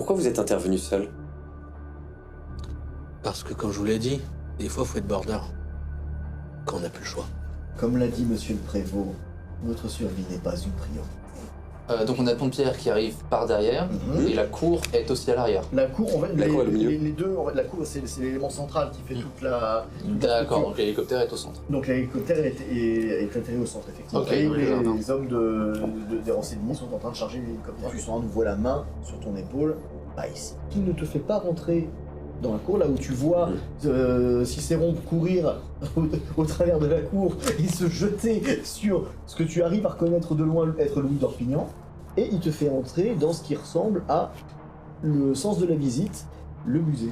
Pourquoi vous êtes intervenu seul? Parce que, comme je vous l'ai dit, des fois, faut être border. Quand on n'a plus le choix. Comme l'a dit monsieur le prévôt, votre survie n'est pas une priorité. Donc on a le pont de pierre qui arrive par derrière, et la cour est aussi à l'arrière. La cour, en fait, La cour est au milieu. les deux, en fait, la cour, c'est l'élément central qui fait toute la... D'accord, donc l'hélicoptère est au centre. Donc l'hélicoptère est atterri au centre, effectivement. Ok, Et oui, les hommes des renseignements sont en train de charger l'hélicoptère. Tu sens à nouveau la main sur ton épaule. Bah ici, qui ne te fait pas rentrer dans la cour, là où tu vois Cicéron courir au travers de la cour et se jeter sur ce que tu arrives à reconnaître de loin être Louis d'Orpignan, et il te fait entrer dans ce qui ressemble à le sens de la visite, le musée.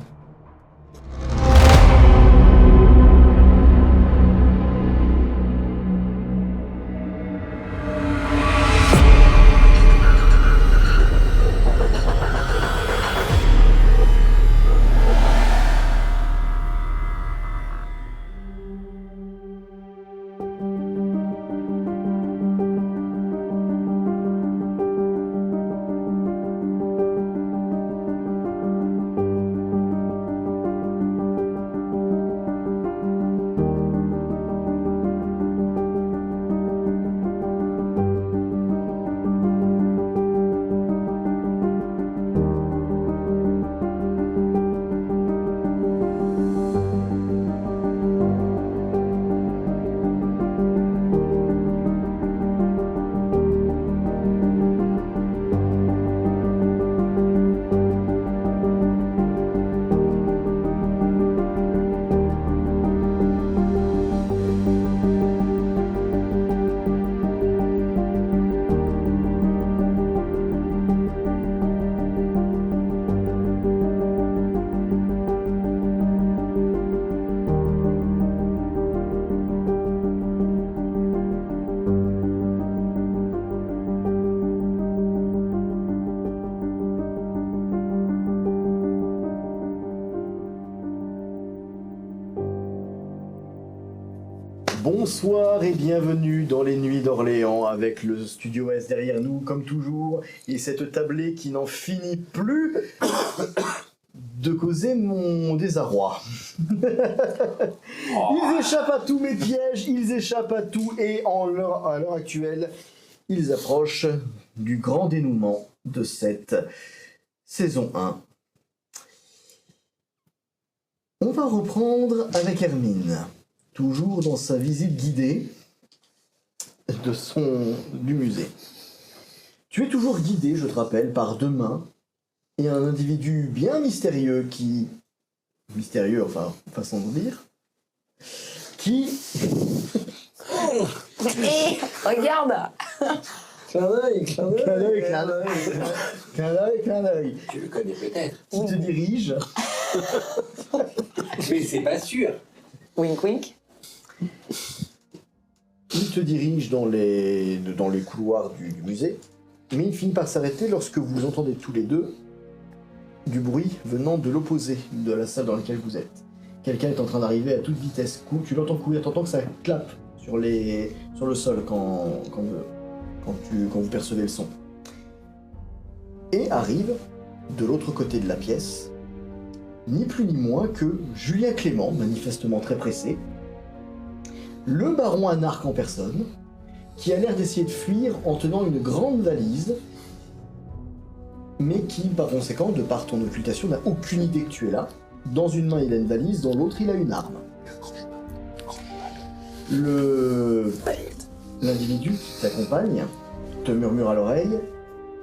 Bonsoir et bienvenue dans les Nuits d'Orléans avec le Studio S derrière nous comme toujours et cette tablée qui n'en finit plus de causer mon désarroi. Ils échappent à tous mes pièges, ils échappent à tout et à l'heure actuelle, ils approchent du grand dénouement de cette saison 1. On va reprendre avec Hermine. Toujours dans sa visite guidée du musée. Tu es toujours guidé, je te rappelle, par deux mains et un individu bien mystérieux qui... Mystérieux, enfin, façon de dire. Qui... Hé, regarde. Clin d'œil. Tu le connais peut-être. Qui te dirige. Mais c'est pas sûr. Wink wink. Il te dirige dans les couloirs du musée, mais il finit par s'arrêter lorsque vous entendez tous les deux du bruit venant de l'opposé de la salle dans laquelle vous êtes. Quelqu'un est en train d'arriver à toute vitesse. Tu l'entends courir, t'entends que ça clappe sur le sol quand vous percevez le son. Et arrive, de l'autre côté de la pièce, ni plus ni moins que Julien Clément, manifestement très pressé, le baron anarque en personne, qui a l'air d'essayer de fuir en tenant une grande valise, mais qui, par conséquent, de par ton occultation, n'a aucune idée que tu es là. Dans une main, il a une valise, dans l'autre, il a une arme. L'individu qui t'accompagne te murmure à l'oreille,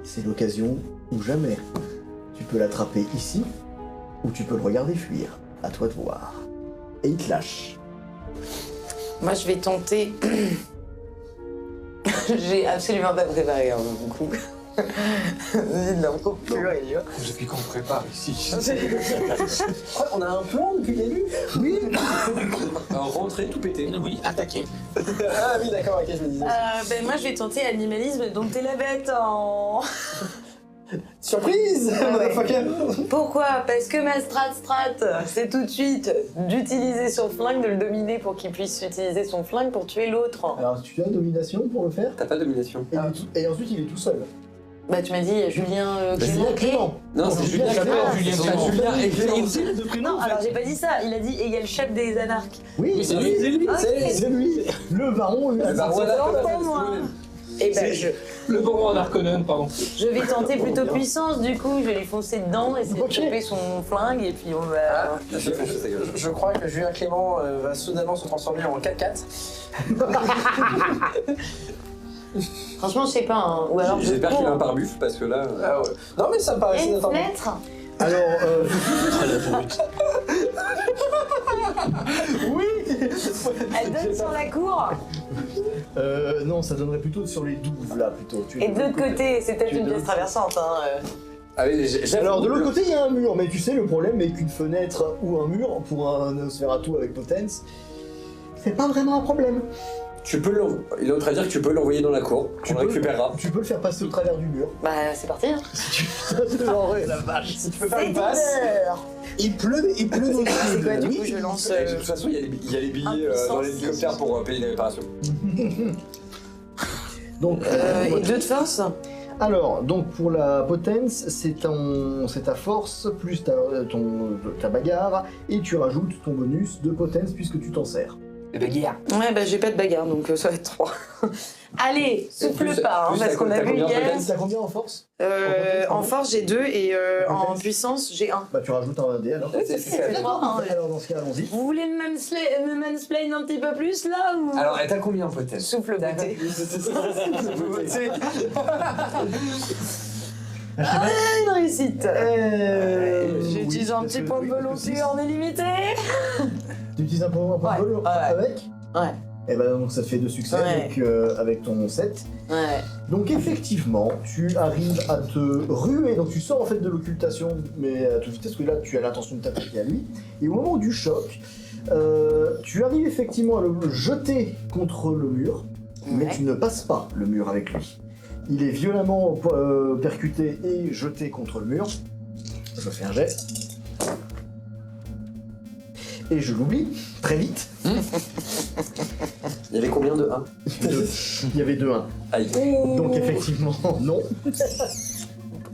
c'est l'occasion ou jamais. Tu peux l'attraper ici, ou tu peux le regarder fuir. À toi de voir. Et il te lâche. Moi, je vais tenter. J'ai absolument pas préparé mon coup. Il n'en faut plus rien. Depuis qu'on prépare ici. On a un plan depuis le début. Oui. Rentrer, tout péter. Oui, attaquer. Ah oui, d'accord, ok, je me disais. Moi, je vais tenter animalisme, donc t'es la bête en... Surprise, motherfucker. Pourquoi? Parce que ma strat, c'est tout de suite d'utiliser son flingue, de le dominer pour qu'il puisse utiliser son flingue pour tuer l'autre. Alors, tu as domination pour le faire T'as pas de domination. et ensuite, il est tout seul. Bah tu m'as dit Julien Clément Julien Clément. Non, c'est Julien Clément. Julien C'est Clément. Julien et Clément. de prénom. Non, alors j'ai pas dit ça, il a dit égal chef des anarques. Oui, C'est lui. c'est lui. Le baron. Le baron C'est Harkonnen, longtemps, moi. Et ben Le baron Harkonnen, pardon. je vais tenter plutôt puissance du coup, je vais lui foncer dedans, essayer de choper son flingue et puis on va... Je crois que Julien Clément va soudainement se transformer en 4x4. Franchement je sais pas, hein. Ou alors je J'espère qu'il a un cours. pare-buff parce que là. Ah ouais. Non mais ça me Il y paraissait a une inattendu. fenêtre. Alors, Elle donne sur la cour. non, ça donnerait plutôt sur les douves là, plutôt. Tu es Et de l'autre côté, c'est peut-être Tu es une de pièce l'autre traversante. Hein. Ah oui, j'avoue. Alors de l'autre côté il y a un mur, mais tu sais le problème est qu'une fenêtre ou un mur pour un Nosferatu avec Potence, c'est pas vraiment un problème. Tu peux l'envoyer. Il est en train de dire que tu peux l'envoyer dans la cour. Tu le récupéreras. Tu peux le faire passer au travers du mur. Bah c'est parti. Hein. C'est genre, ouais, la vache. Si tu peux faire C'est une du passe. beurre. Il pleut dans le C'est quoi du Oui. coup je lance... De toute façon, il y a les billets dans l'hélicoptère pour payer les réparations. Donc, et 2 de force. alors, donc pour la Potence, c'est ta force plus ta bagarre, et tu rajoutes ton bonus de Potence puisque tu t'en sers. Ouais bah j'ai pas de bagarre donc ça va être 3. Allez, souffle Plus- pas, hein, plus parce t'as- qu'on a t'as vu combien de hier. potence T'as combien en force? En force j'ai 2 et en Potence. puissance j'ai 1. Bah tu rajoutes un dé alors. C'est 3, hein. Alors dans ce cas, allons-y. Vous voulez me mansplain un petit peu plus là ou... Alors, elle t'a combien peut-être Souffle beauté. Ah, une réussite. J'ai utilisé un petit point de volonté en illimité. Tu utilises un point de Ouais, vol ouais. avec? Ouais. Et ben donc ça te fait 2 succès Ouais. avec ton 7. Ouais. Donc effectivement, tu arrives à te ruer, donc tu sors en fait de l'occultation, mais à toute vitesse, parce que là tu as l'intention de t'attaquer à lui, et au moment du choc, tu arrives effectivement à le jeter contre le mur, mais Ouais. tu ne passes pas le mur avec lui. Il est violemment percuté et jeté contre le mur. Je fais un jet. Et je l'oublie, très vite. Il y avait combien de 1 Il y avait 2-1. Aïe. Donc effectivement, non.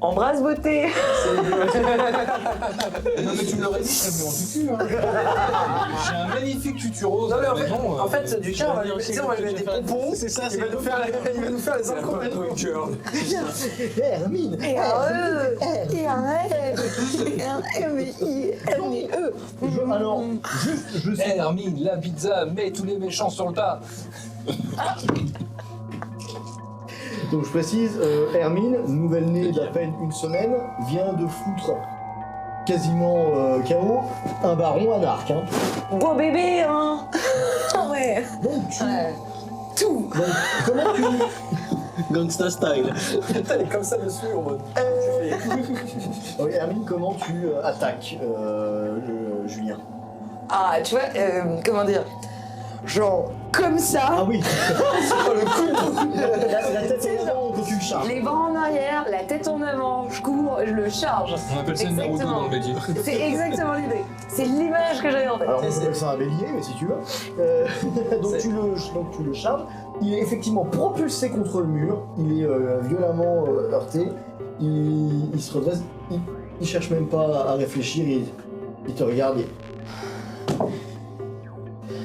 Embrasse beauté. Non mais tu me l'aurais dit, ça me rend tutu, hein. J'ai un magnifique tutu rose. Non mais à en la fait, maison, en fait du cas on va lui mettre des pompons. C'est ça, Il va nous faire les incroyables. Hermine. Alors, juste, je sais. Hermine, la pizza, mets tous les méchants sur le tas. Donc je précise, Hermine, nouvelle-née d'à peine une semaine, vient de foutre quasiment KO un baron anarque. Hein. Beau bébé, hein. Ouais. Donc, Tout. donc, comment tu... Gangsta style. Elle est comme ça dessus en mode. Oui, Hermine, comment tu attaques Julien? Ah, tu vois, comment dire. Genre, comme ça. Ah oui. La tête en avant que tu le charges. Les bras en arrière, la tête en avant, je cours, je le charge. On appelle ça une Naruto Exactement. dans le métier. C'est exactement l'idée. C'est l'image que j'avais en tête. Alors on appelle ça un bélier, mais si tu veux. Donc tu le charges. Il est effectivement propulsé contre le mur. Il est violemment heurté. Il se redresse. Il cherche même pas à réfléchir. Il te regarde.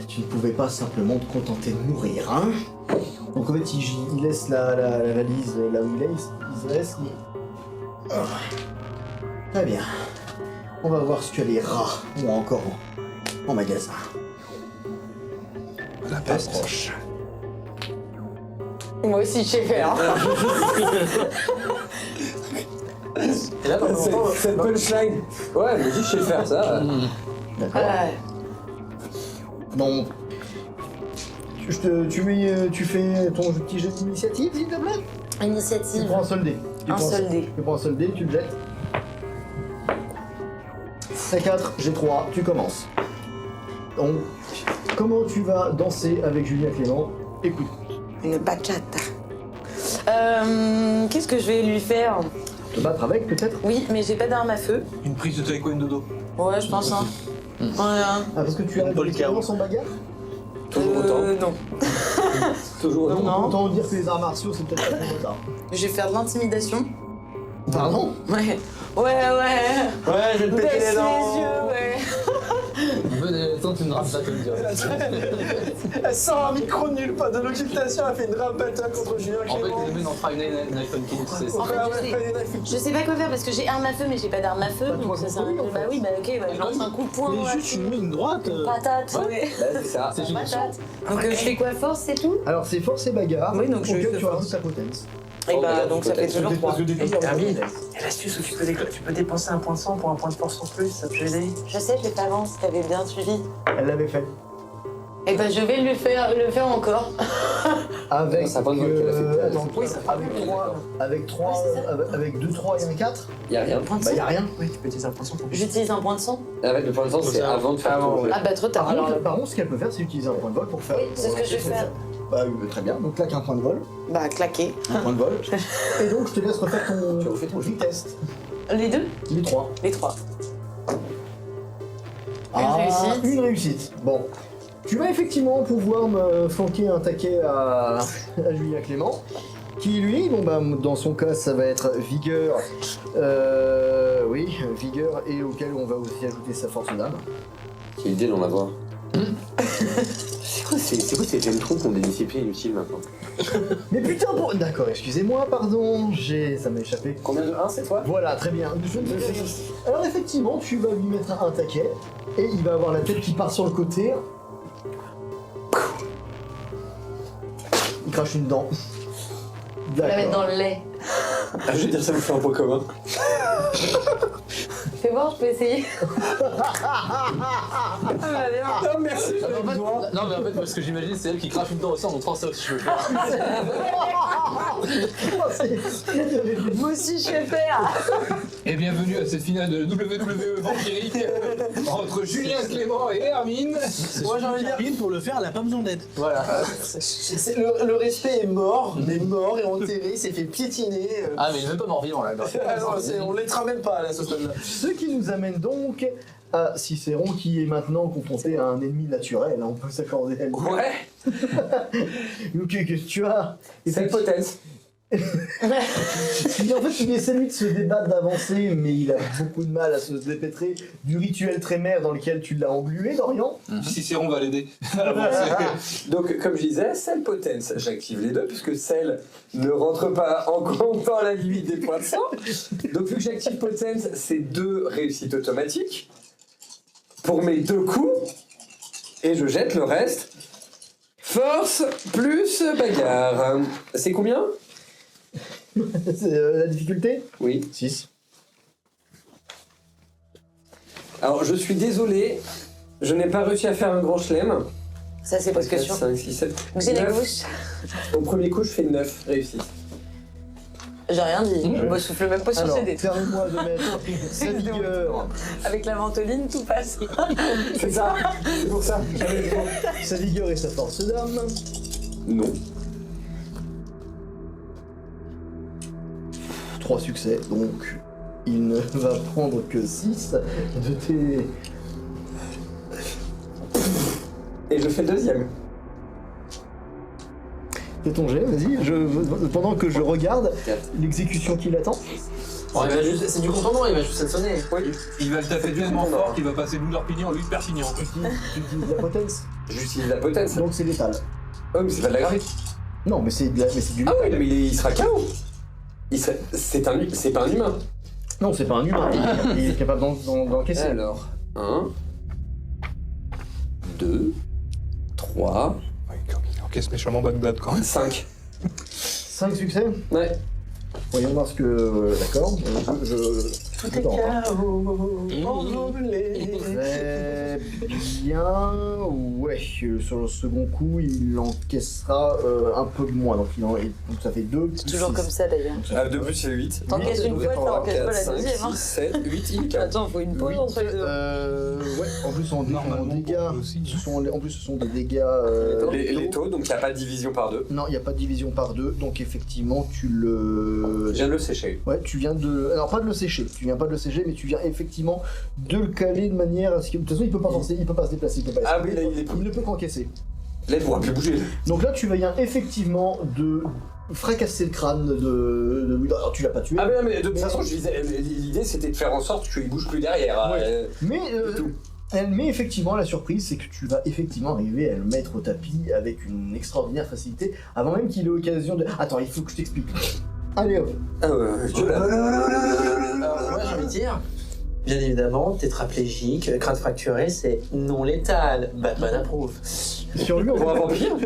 Tu ne pouvais pas simplement te contenter de mourir, hein? Donc en fait, il laisse la valise là où il est. Il se laisse. Très bien. On va voir si tu as les rats ou encore en magasin. La peste. Moi aussi, je sais faire. Et là, dans Cette punchline. Ouais, elle me dit je sais faire ça. D'accord. Ouais. Donc, tu fais ton petit jet d'initiative, s'il te plaît? Tu Initiative. prends un seul dé. Un seul dé. Tu prends un seul dé, tu le jettes. C4, G3, tu commences. Donc, comment tu vas danser avec Julien Clément? Écoute. Une bachata. Qu'est-ce que je vais lui faire? Te battre avec, peut-être? Oui, mais j'ai pas d'arme à feu. Une prise de taekwondo. Ouais, je pense, hein. Ouais, hein. Ah, parce que tu as Paul des Cao. expériences en bagarre? Toujours autant. Non. Toujours autant. Donc, Non. autant dire que les arts martiaux, c'est peut-être pas ton motard. Je vais faire de l'intimidation. Pardon? Ouais. Ouais. Ouais, je vais te péter Baisse les les dents. yeux, ouais. Venez, tant tu ne rates pas, tu me diras. Elle sort un micro de nulle part de l'occultation, elle fait une rap battle contre Julien En fait, Clément. les mecs, on fera une iPhone King, c'est ça. En fait, je sais pas quoi faire parce que j'ai arme à feu mais j'ai pas d'arme à feu. Donc ça sert à rien. Bah oui, bah ok, bah, je lance un coup de poing. Mais ouais. juste une ligne droite. Patate. Ouais. Là, c'est ça. C'est une Patate. Donc je fais quoi, force, c'est tout? Alors c'est force et bagarre. Oui, donc je auquel fais tu force. rajoutes ta potence. Et Oh, bah regarde, donc ça fait peut-être. toujours 3. Hermine, il y a l'astuce où tu peux dépenser un point de sang pour un point de force en plus, ça peut aider. Je sais, je l'ai fait avant, si t'avais bien suivi. Elle l'avait fait. Et bah je vais le faire encore. Avec, C'est un point de vol qu'elle a fait. attends, Oui, ça fait avec 3, Ouais, c'est ça. avec 2, 3 et un 4, Y a rien. Point de bah sang. y a rien. Oui, tu peux utiliser un point de sang pour J'utilise un point de sang. En fait, le point de temps, c'est avant de faire ton jet. Ah bah trop tard. Par Alors contre, là. par contre, ce qu'elle peut faire, c'est utiliser un point de vol pour faire. Oui, c'est ce que je vais faire. Bah très bien, donc claque un point de vol. Bah claquer. Un point de vol. Et donc je te laisse refaire Tu refais ton ton test. Les deux? Les 3. Les 3. Une réussite. réussite. Bon. Tu vas effectivement pouvoir me flanquer un taquet à Julien Clément, qui lui, bon bah dans son cas ça va être vigueur, oui, vigueur, et auquel on va aussi ajouter sa force d'âme. Quelle idée d'en avoir. C'est quoi ces jeunes trous qui ont des disciplines inutiles maintenant? Mais putain, bon, d'accord, excusez-moi, pardon, ça m'a échappé. Combien de 1 cette fois? Voilà, très bien. Alors effectivement, tu vas lui mettre un taquet, et il va avoir la tête qui part sur le côté. Il crache une dent. Faut la mettre dans le lait. Ah, je veux dire, ça vous fait un point commun. Fais voir, je peux essayer. Ah bah bien. Non, merci, je Non, l'ai mais en fait, moi, ce que j'imagine, c'est elle qui crache une dent au sang en montrant ça aussi, je veux faire. Moi aussi je sais faire. Et bienvenue à cette finale de WWE Vampirique entre Julien Clément et Hermine. Moi j'ai envie de dire, Hermine, pour le faire, elle a pas besoin d'aide. Voilà. le respect est mort, mais mort et enterré, il s'est fait piétiner. Ah, mais il est même pas mort vivant là. Ah non, on l'étera même pas là, ce stade-là. Ce qui nous amène donc à Cicéron qui est maintenant confronté à un ennemi naturel, hein, on peut s'accorder à lui. Ouais. Ok, qu'est-ce que tu as C'est le potence. En fait, il essaie lui de se débattre, d'avancer, mais il a beaucoup de mal à se dépêtrer du rituel trémère dans lequel tu l'as englué, Dorian. Cicéron va l'aider. Donc, comme je disais, cell potence, j'active les deux, puisque cell ne rentre pas en compte dans la limite des points de sang. Donc, vu que j'active potence, c'est 2 réussites automatiques pour mes 2 coups, et je jette le reste. Force plus bagarre. C'est combien? C'est la difficulté Oui. 6. Alors, je suis désolé, je n'ai pas réussi à faire un grand chelem. Ça c'est parce que 4, sur. 5, 6, 7. Donc j'ai les gauches. Au premier coup, je fais 9 réussites. J'ai rien dit. Je me souffle même pas sur Alors, ces dés. permets-moi de mettre sa vigueur. Avec la ventoline, tout passe. C'est ça, c'est pour ça. Sa vigueur et sa force d'âme. Non. 3 succès, donc il ne va prendre que 6 de tes... Et je fais le deuxième. Fais ton jet, vas-y, pendant que je regarde 4. l'exécution qui l'attend. Oh, il va juste... C'est du contendant, il va juste sonner. Il va le taper tellement fort qu'il va passer Louis Pignon en Louis Perpignan. Tu utilises la potence, J'utilise la potence. donc c'est létal. Oh, mais c'est pas de la gravité. Non, mais c'est du Ah létal. oui, mais il sera KO. C'est pas un humain. Non, c'est pas un humain, il est capable d'encaisser. Alors, 1, 2, 3, Il encaisse méchamment Bagdad quand même. 5. 5 succès. Ouais. Voyons voir ce que... D'accord, Tout est Attends. chaos, envolé. Très bien, ouais, sur le second coup, il encaissera un peu moins, donc, donc ça fait 2. C'est toujours comme ça d'ailleurs. Ah, de plus, c'est 8. T'encaisses une fois, t'encaisses pas la 5, deuxième. 6, Hein. 7, 8, il KO. Attends, faut une pause entre les deux. Ouais, en plus en Normalement, dégâts, aussi. en plus ce sont des dégâts... Les taux, donc il n'y a pas de division par 2. Non, il n'y a pas de division par 2, donc effectivement tu le... Je viens de le sécher. Ouais, tu viens de... Alors pas de le sécher, tu viens pas de le sécher, mais tu viens effectivement de le caler de manière à ce que... De toute façon, il peut pas forcer, il peut pas se déplacer, il peut pas... Ah oui, là, il est Il ne peut qu'encaisser. Là, il pourra plus bouger. Donc là, tu viens effectivement de fracasser le crâne de Woodard. Alors tu l'as pas tué. Ah mais, de toute façon, je disais, l'idée c'était de faire en sorte qu'il bouge plus derrière. Ouais. Mais, tout. mais effectivement, la surprise, c'est que tu vas effectivement arriver à le mettre au tapis avec une extraordinaire facilité, avant même qu'il ait l'occasion de... Attends, il faut que je t'explique. Allez hop. Alors, moi j'ai envie de dire, bien évidemment, tétraplégique, crâne fracturé, c'est non létal. Batman approuve. Sur lui, on Pour un vampire.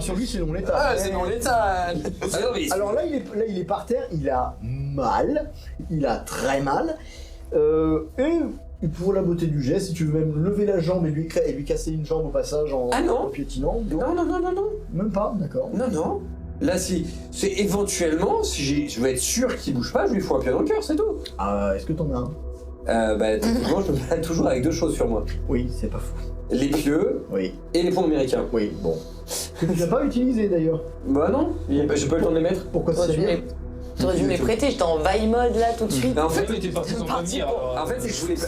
sur lui, c'est non létal. Ah, c'est non létal. Ah non, mais Alors là, il est par terre, il a mal, il a très mal, et pour la beauté du geste, si tu veux même lever la jambe et lui casser une jambe au passage en piétinant, non. même pas, d'accord. Non. Là, si c'est éventuellement, si je veux être sûr qu'il bouge pas, je lui fous un pied dans le cœur, c'est tout. Ah, est-ce que t'en as un? Techniquement, je me balade toujours avec deux choses sur moi. Oui, c'est pas fou. Les pieux Oui, et les ponts américains. oui, bon. Que tu n'as pas utilisé d'ailleurs. Bah non, j'ai pas eu le temps de les mettre. Pourquoi ça T'aurais dû vient T'aurais dû me les prêter, j'étais en vaille mode là tout de suite. En fait, il était parti sans prévenir. alors, En fait, c'est que je voulais pas.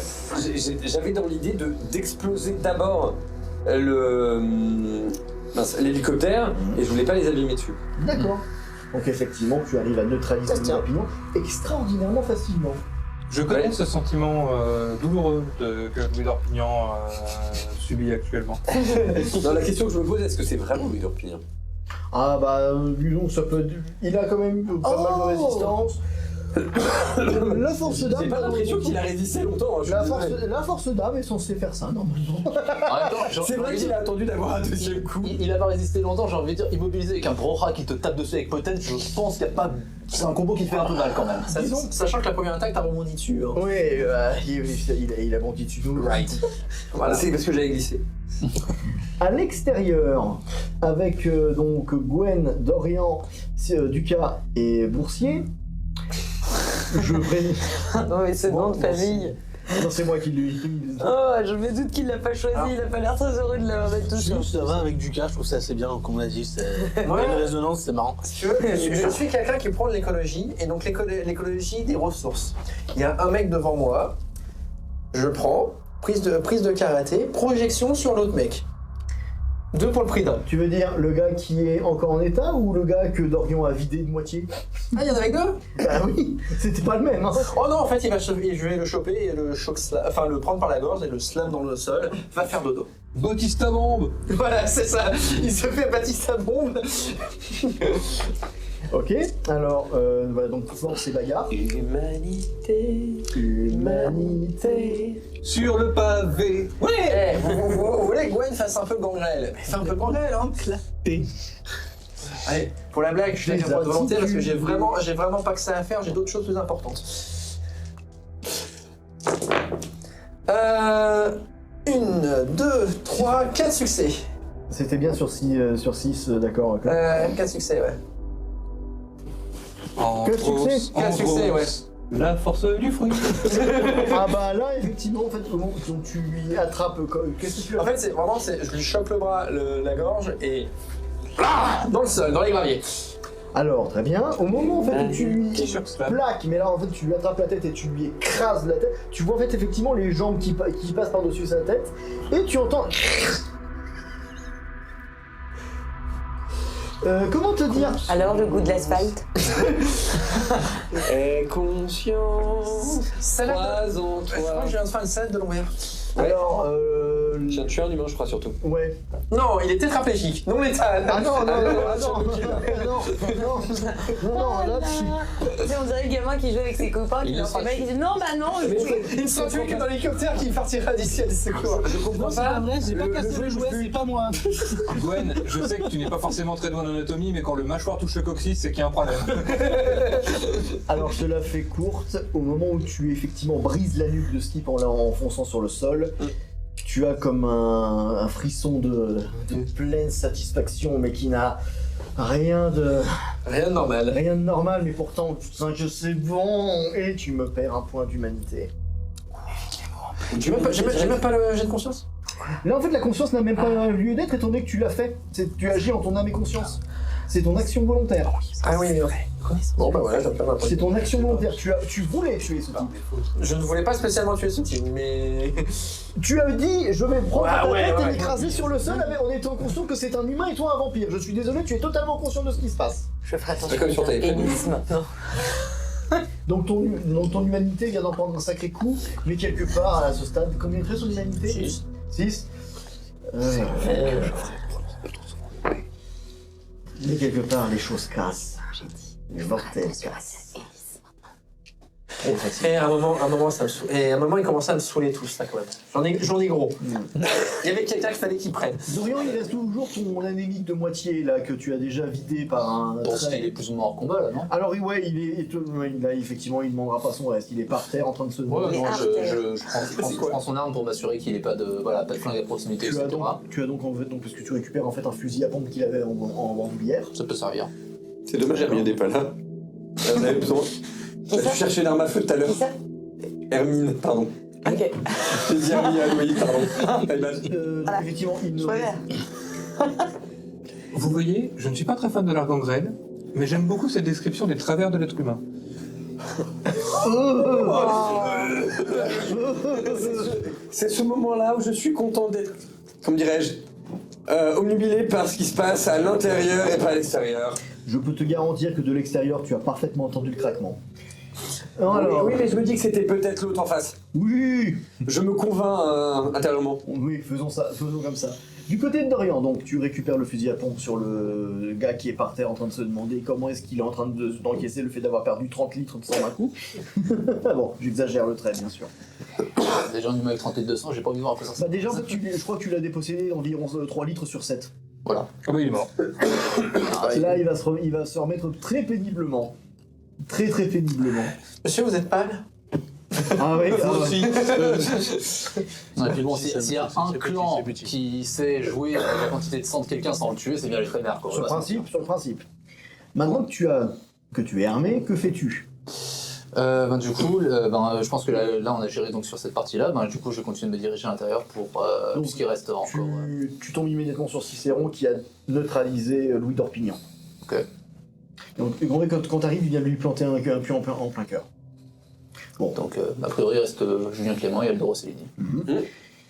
J'avais dans l'idée d'exploser d'abord l'hélicoptère et je voulais pas les abîmer dessus. D'accord. Donc effectivement, tu arrives à neutraliser le papillon extraordinairement facilement. Je connais ce sentiment douloureux que Louis d'Orpignan subit actuellement. Non, la question que je me pose, est-ce que c'est vraiment Louis d'Orpignan? Ah bah, disons, ça peut... Il a quand même pas mal de résistance. La force d'âme... J'ai pas l'impression qu'il a résisté longtemps. La force d'âme est censée faire ça, normalement. En même temps, C'est vrai qu'il a attendu d'avoir un deuxième coup. il a pas résisté longtemps, j'ai envie de dire, immobilisé avec un gros rat qui te tape dessus avec Potence, je pense qu'il y a pas... C'est un combo qui fait un peu mal quand même. Sachant que la première attaque, t'as rebondi dessus. Hein. Oui, il a bondi dessus nous. Right. Voilà. C'est parce que j'avais glissé. À l'extérieur, avec donc Gwen, Dorian, Ducas et Boursier, je préviens... Non mais ce nom de famille. Non, c'est moi qui lui... Oh, je me doute qu'il l'a pas choisi, il a pas l'air très heureux de l'avoir mettre tout Sinon, ça. ça va avec Ducas, je trouve ça assez bien, comme on a dit. C'est une résonance, c'est marrant. Si tu veux, je suis quelqu'un qui prend de l'écologie, et donc l'écologie des ressources. Il y a un mec devant moi, je prends, prise de karaté, projection sur l'autre mec. 2 pour le prix d'un. Tu veux dire le gars qui est encore en état ou le gars que Dorian a vidé de moitié? Ah, il y en avait 2? Bah oui, c'était pas le même, hein. Oh non, en fait, je vais le choper et le prendre par la gorge et le slam dans le sol, va faire dodo. Bautista Bombe. Voilà, c'est ça, il se fait Batista bombe. Ok, alors, voilà, donc force et bagarre. Humanité. Sur le pavé. Ouais, vous voulez que Gwen fasse un peu gangrel? Mais fais un peu gangrel, hein. Allez, pour la blague, je suis là de volonté parce que j'ai vraiment pas que ça à faire, j'ai d'autres choses plus importantes. 1, 2, 3, 4 succès. C'était bien sur 6, d'accord. 4 succès, ouais. Quel succès? Quel succès, ouais. La force du fruit. Ah bah là, effectivement, en fait, comment donc tu lui attrapes... Qu'est-ce que tu as En fait, c'est vraiment, je lui chope le bras, la gorge et... dans le sol, dans les graviers. Alors, très bien. Au moment en fait, où tu lui Slam. plaques, mais là en fait tu lui attrapes la tête et tu lui écrases la tête, tu vois en fait effectivement les jambes qui passent par-dessus sa tête, et tu entends... comment te dire? Alors le goût de l'asphalte. Aie conscience, croise en Je crois toi. que je viens de faire une salade de l'envers. Alors, Je viens de tuer un humain, je crois, surtout. ouais. Non, il est tétraplégique, non létal. Ah non, non, non, Ah, non, non, là, Tu sais, on dirait le gamin qui joue avec ses copains, qui Il leur le fait sait. qui dit non, bah non, je Il ne sera plus que dans l'hélicoptère qui partira d'ici à des secours. Je comprends pas. J'ai pas cassé le jouet, c'est pas moi. Gwen, je sais que tu n'es pas forcément très doué en anatomie, mais quand le mâchoire touche le coccyx, c'est qu'il y a un problème. Alors je te la fais courte, au moment où tu effectivement brises la nuque de Skip en l'enfonçant sur le sol, tu as comme un frisson de pleine satisfaction, mais qui n'a rien de normal, mais pourtant tu sens que c'est bon, et tu me perds un point d'humanité. J'ai même pas le jet de conscience. Là en fait la conscience n'a même pas lieu d'être étant donné que tu l'as fait, tu agis en ton âme et conscience. C'est ton action volontaire. Ah oui, mais Bon, bah voilà, je vais me perdre un point. C'est ton action volontaire. Tu voulais tuer ce type. Je ne voulais pas spécialement tuer ce type, mais. Tu as dit, je vais prendre ta Ouais, tête et ouais. l'écraser sur le sol en étant conscient que c'est un humain et toi un vampire. Je suis désolé, tu es totalement conscient de ce qui se passe. Je ferai attention. C'est comme sur à Téléphone. énigme. Non. Donc ton humanité vient d'en prendre un sacré coup, mais quelque part à ce stade, combien de son humanité 6. 6. Mais quelque part les choses cassent. Les vortex cassent. Trop facile. Et à un moment, ça me saoule. Et à un moment, il commençait à me saouler tous, là, quand même. J'en ai gros. Il y avait quelqu'un qu'il fallait qu'il prenne. Dorian, il reste toujours ton anémique de moitié là que tu as déjà vidé par un. Bon, il est plus ou moins hors combat là, non? Alors ouais, là effectivement, il demandera pas son reste. Il est par terre en train de se. Ouais, Mais non, arrête. je prends son arme pour m'assurer qu'il n'ait pas de flingue à proximité, Tu as etc. donc en fait, parce que tu récupères en fait un fusil à pompe qu'il avait en bandoulière. Ça peut servir. C'est dommage, Hermine n'est pas là. On avait besoin. Qui Je ça cherchais une arme à feu tout à l'heure. Qui ça Hermine, pardon. Ok. J'ai dit Hermine, oui, pardon. My bad. Voilà. Effectivement, il ne. Je préfère. Vous voyez, je ne suis pas très fan de la gangrène, mais j'aime beaucoup cette description des travers de l'être humain. C'est ce moment-là où je suis content d'être, comme dirais-je, omnubilé par ce qui se passe à l'intérieur et pas à l'extérieur. Je peux te garantir que de l'extérieur, tu as parfaitement entendu le craquement. Oui, mais je me dis que c'était peut-être l'autre en face. Oui, Je me convainc intérieurement. oui, faisons comme ça. Du côté de Dorian, donc tu récupères le fusil à pompe sur le gars qui est par terre en train de se demander comment est-ce qu'il est en train d'encaisser le fait d'avoir perdu 30 litres de sang d'un coup. Bon, j'exagère le trait, bien sûr. Déjà un humain avec 30 litres de sang, j'ai pas envie de voir un peu ça. Bah déjà, en fait, je crois que tu l'as dépossédé environ 3 litres sur 7. Voilà. Ah bah il est mort. Là, il va se remettre très péniblement. Très péniblement. Monsieur, vous êtes pâle? Ah oui, Et puis bon, s'il y a un c'est petit, clan c'est petit. qui sait jouer avec la quantité de sang de quelqu'un sans le tuer, c'est bien les frémères, quoi. sur le Voilà, principe. Maintenant que tu es armé, que fais-tu? Du coup, je pense que là on a géré donc sur cette partie-là. Du coup, je vais continuer de me diriger à l'intérieur pour Donc, ce qui reste encore. Tu tombes immédiatement sur Cicéron qui a neutralisé Louis d'Orpignan. Ok. Donc quand tu arrives, il vient de lui planter un pieu en plein cœur. Bon, Donc, a priori, il reste Julien Clément et Aldo Rossellini.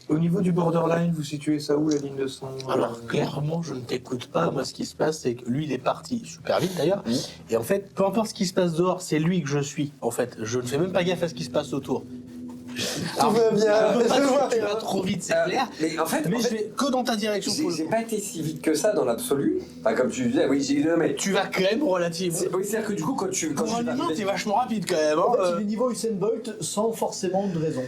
Au niveau du borderline, vous situez ça où, la ligne de sang? Alors clairement, je ne t'écoute pas. Moi, ce qui se passe, c'est que lui, il est parti super vite d'ailleurs. Et en fait, peu importe ce qui se passe dehors, c'est lui que je suis. En fait, je ne fais même pas gaffe à ce qui se passe autour. Tout va bien. Je peux pas Je vois te tu rien. vas trop vite, c'est clair. Mais en fait, Mais je vais que dans ta direction pour le j'ai coup. pas été si vite que ça dans l'absolu. Enfin, comme tu disais, oui, j'ai non, mais Tu vas quand même relativement. oui, c'est-à-dire que du coup, quand tu Pour un vas humain, arriver- t'es vachement rapide quand même. en Hein. fait, il est niveau Usain Bolt sans forcément de raison.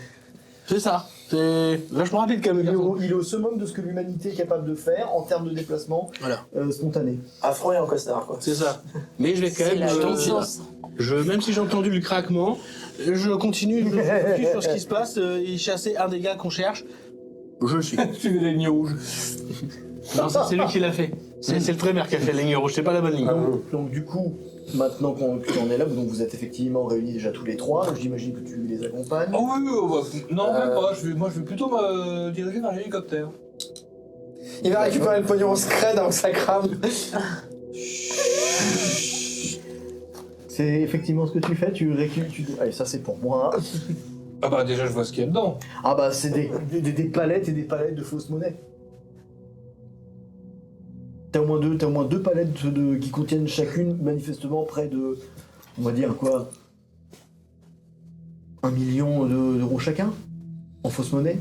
C'est ça. C'est vachement rapide quand Il est, même. il est au summum de ce que l'humanité est capable de faire en termes de déplacement Voilà. spontané. Affront et en costard, quoi. C'est ça. Mais je vais quand C'est même. la conscience. Même si j'ai entendu le craquement, je continue, je focus sur ce qui se passe. Il chassait un des gars qu'on cherche. Je le suis. Suivez les lignes rouges. Non, ça, c'est lui qui l'a fait. C'est le Trémer qui a fait la ligne rouge, c'est pas la bonne ligne. Donc du coup, maintenant que tu en es là, donc vous êtes effectivement réunis déjà tous les trois, donc j'imagine que tu les accompagnes. Oh oui, non, même pas. Moi, je vais plutôt me diriger vers l'hélicoptère. Il va récupérer le pognon en scred avant que ça crame. C'est effectivement ce que tu fais, tu récupères... Allez, ça c'est pour moi. Ah bah déjà, je vois ce qu'il y a dedans. Ah bah c'est des palettes et des palettes de fausses monnaies. T'as au moins deux palettes qui contiennent chacune manifestement près de, on va dire quoi, 1 million d'euros chacun en fausses monnaies.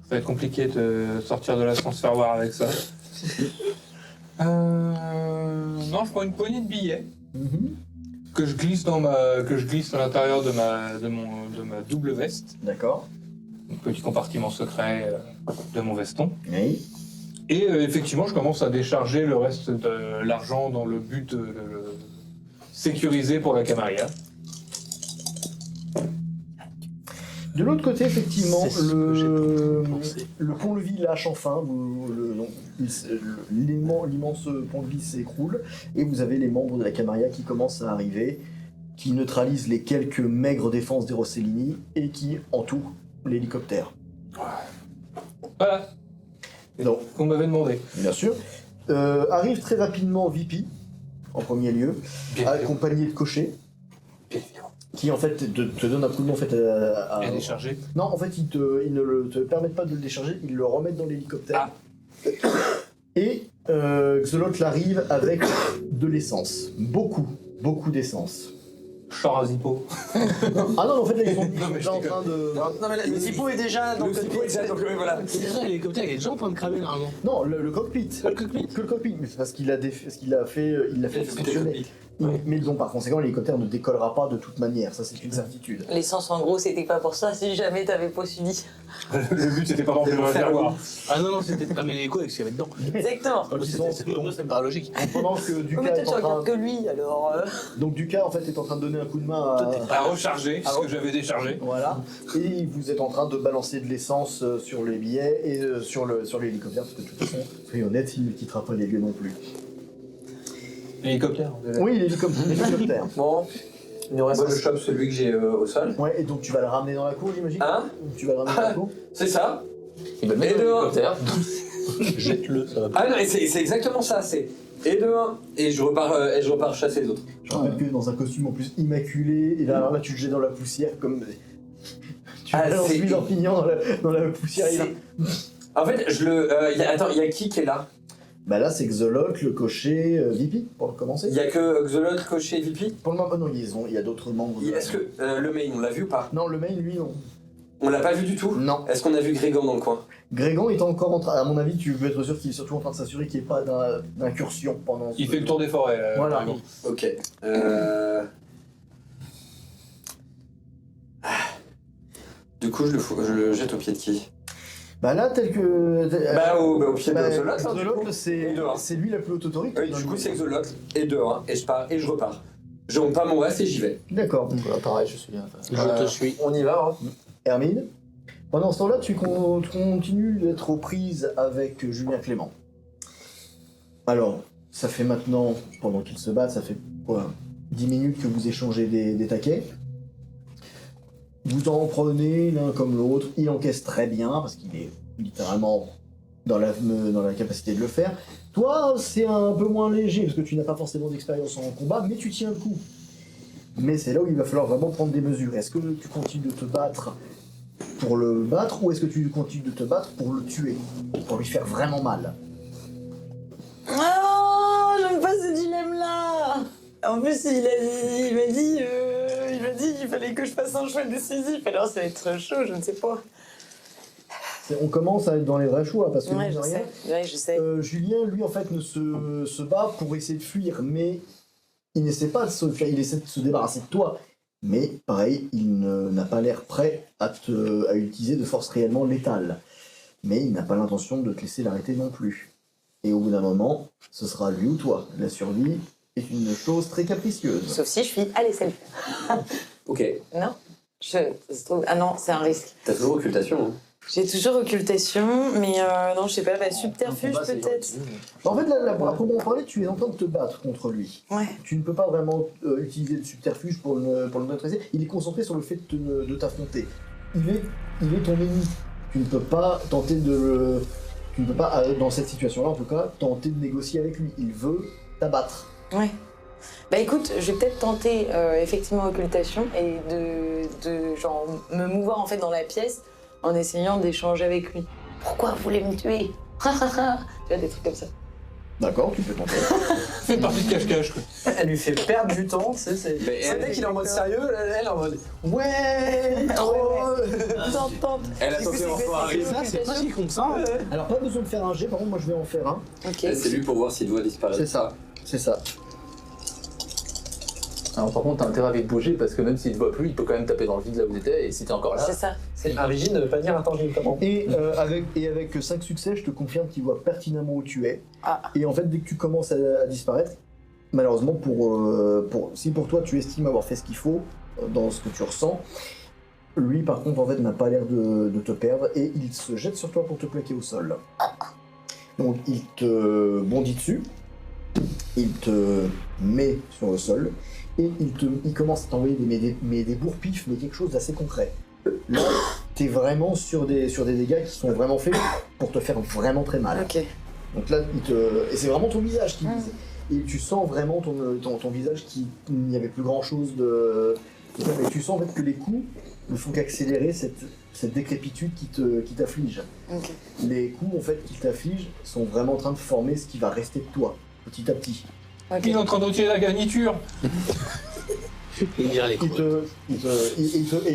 Ça va être compliqué de sortir de l'ascenseur voir avec ça. Non, je prends une poignée de billets que je glisse à l'intérieur de ma double veste, D'accord. un petit compartiment secret de mon veston. Oui. Et effectivement, je commence à décharger le reste de l'argent dans le but de le sécuriser pour la Camarilla. De l'autre côté, effectivement, C'est ce que j'ai pensé. le pont-levis lâche enfin, l'immense pont-levis s'écroule, et vous avez les membres de la Camarilla qui commencent à arriver, qui neutralisent les quelques maigres défenses des Rossellini, et qui entourent l'hélicoptère. Voilà, Donc, qu'on m'avait demandé. bien sûr. Arrive très rapidement VP, en premier lieu, accompagné de cocher, qui en fait te donne un coup de main en fait Elle est chargée. Non, en fait ils ne te permettent pas de le décharger, ils le remettent dans l'hélicoptère. Et Xolotl arrive avec de l'essence, beaucoup d'essence. Char à Zippo. Ah non, en fait là ils sont déjà en train de... Non, mais le Zippo est déjà dans le Zippo est déjà, donc voilà. C'est déjà l'hélicoptère, il est déjà en train de cramer normalement. Non, le cockpit. Le cockpit. Que le cockpit, mais c'est parce qu'il l'a fait fonctionner. Mais donc par conséquent, l'hélicoptère ne décollera pas de toute manière, ça c'est une certitude. L'essence, en gros, c'était pas pour ça si jamais t'avais pas suivi. Le but c'était pas d'empêcher le réservoir. Ah non, c'était de cramer l'hélico avec ce qu'il y avait dedans. Exactement. C'est pas logique. Pendant que Mais Duca toi, est tu en train... regardes que lui, alors. Donc Duca en fait est en train de donner un coup de main à... À recharger ce que j'avais déchargé. Voilà. Et vous êtes en train de balancer de l'essence sur les billets et sur l'hélicoptère, parce que de toute façon, soyons honnêtes, il ne quittera pas les lieux non plus. Hélicoptère. Oui, l'hélicoptère. Bon, il nous reste. Moi je chope celui que j'ai au sol. Ouais, et donc tu vas le ramener dans la cour, j'imagine. Hein? Tu vas le ramener dans la cour. C'est ça. Il va le Et mettre de dans un. l'hélicoptère. Jette-le, ça va pas. Ah non, et c'est exactement ça, c'est et de un, et je repars chasser les autres. Je rappelle que dans un costume en plus immaculé, et là tu le jettes dans la poussière comme... Tu balances c'est- lui l'empignon dans la poussière. Et là... En fait, attends, il y a qui est là? Bah là c'est Xolotl, le cocher, Vipi, pour commencer. Il y a que Xolotl, Cocher et VP. Pour le moment, non, il y a d'autres membres. Est-ce que le main, on l'a vu ou pas? Non, le main, lui, non. On l'a pas vu du tout? Non. Est-ce qu'on a vu Grégan dans le coin? Grégan est encore en train... À mon avis, tu peux être sûr qu'il est surtout en train de s'assurer qu'il n'y ait pas d'incursion pendant... Il fait le tour des forêts. Là, Voilà. par exemple. Ok. Du coup, je le jette au pied de qui? Bah là, tel que... Au pied de Xolotl. hein, du coup. Xolotl, c'est De un. c'est lui la plus haute autorité. Oui, du coup, c'est Xolotl, et de 1, et je pars, et je repars. Je monte pas mon reste et j'y vais. D'accord. Voilà, pareil, je suis bien. Je te suis. On y va, hein. Hermine, pendant ce temps-là, tu continues d'être aux prises avec Julien Clément. Alors, ça fait maintenant, pendant qu'ils se battent, ça fait quoi, 10 minutes que vous échangez des taquets. Vous en prenez l'un comme l'autre, il encaisse très bien, parce qu'il est littéralement dans la capacité de le faire. Toi, c'est un peu moins léger, parce que tu n'as pas forcément d'expérience en combat, mais tu tiens le coup. Mais c'est là où il va falloir vraiment prendre des mesures. Est-ce que tu continues de te battre pour le battre, ou est-ce que tu continues de te battre pour le tuer, pour lui faire vraiment mal? Oh, j'aime pas ce dilemme-là. En plus, il m'a dit qu'il fallait que je fasse un choix décisif. Alors, ça va être chaud, je ne sais pas. On commence à être dans les vrais choix, parce que Ouais, mine de je rien, sais. Ouais, je sais. Julien, lui, en fait, ne se bat pour essayer de fuir, mais il n'essaie pas de se fuir, il essaie de se débarrasser de toi. Mais, pareil, il n'a pas l'air prêt à utiliser de force réellement létale. Mais il n'a pas l'intention de te laisser l'arrêter non plus. Et au bout d'un moment, ce sera lui ou toi. La survie est une chose très capricieuse. Sauf si je suis. Allez, salut. Ok. Non ça se trouve... Ah non, c'est un risque. T'as toujours occultation, hein. J'ai toujours occultation, mais non, je sais pas, subterfuge combat, c'est peut-être. En fait, là, à proprement parler, tu es en train de te battre contre lui. Ouais. Tu ne peux pas vraiment utiliser de subterfuge pour le neutraliser. Il est concentré sur le fait de t'affronter. Il est ton ennemi. Tu ne peux pas tenter de Tu ne peux pas, dans cette situation-là en tout cas, tenter de négocier avec lui. Il veut t'abattre. Ouais. Bah écoute, je vais peut-être tenter effectivement occultation et de genre me mouvoir en fait dans la pièce en essayant d'échanger avec lui. Pourquoi vous voulez me tuer? Tu vois, des trucs comme ça. D'accord, tu peux tenter. C'est une partie de cache-cache. Quoi. Elle lui fait perdre du temps, tu sais, c'est Mais le mec il est en mode sérieux, elle en mode ouais, Ah trop. Tente. Elle a tenté l'enfoiré. Ça, c'est pas si con que ça. Alors, pas besoin de faire un jet, par contre, moi je vais en faire un. Ok. C'est lui pour voir s'il doit disparaître. C'est ça. C'est ça. Alors par contre, t'as intérêt à vite bouger parce que même s'il te voit plus, il peut quand même taper dans le vide là où t'étais et si t'es encore là. C'est ça. C'est un vigile ne veut pas dire intangible comment. Et avec 5 succès, je te confirme qu'il voit pertinemment où tu es. Ah. Et en fait, dès que tu commences à disparaître, malheureusement, si pour toi tu estimes avoir fait ce qu'il faut dans ce que tu ressens, lui par contre en fait n'a pas l'air de te perdre et il se jette sur toi pour te plaquer au sol. Donc il te bondit dessus, il te met sur le sol et il commence à t'envoyer des bourre-pifs, mais quelque chose d'assez concret. Là, t'es vraiment sur des dégâts qui sont vraiment faits pour te faire vraiment très mal. Ok. Donc là, et c'est vraiment ton visage qui vise. et tu sens vraiment ton visage qui il n'y avait plus grand chose de. Et tu sens en fait que les coups ne font qu'accélérer cette décrépitude qui t'afflige. Ok. Les coups en fait qui t'affligent sont vraiment en train de former ce qui va rester de toi, petit à petit. Ok. Il est en train de retirer la garniture. Il vire les Il coups. il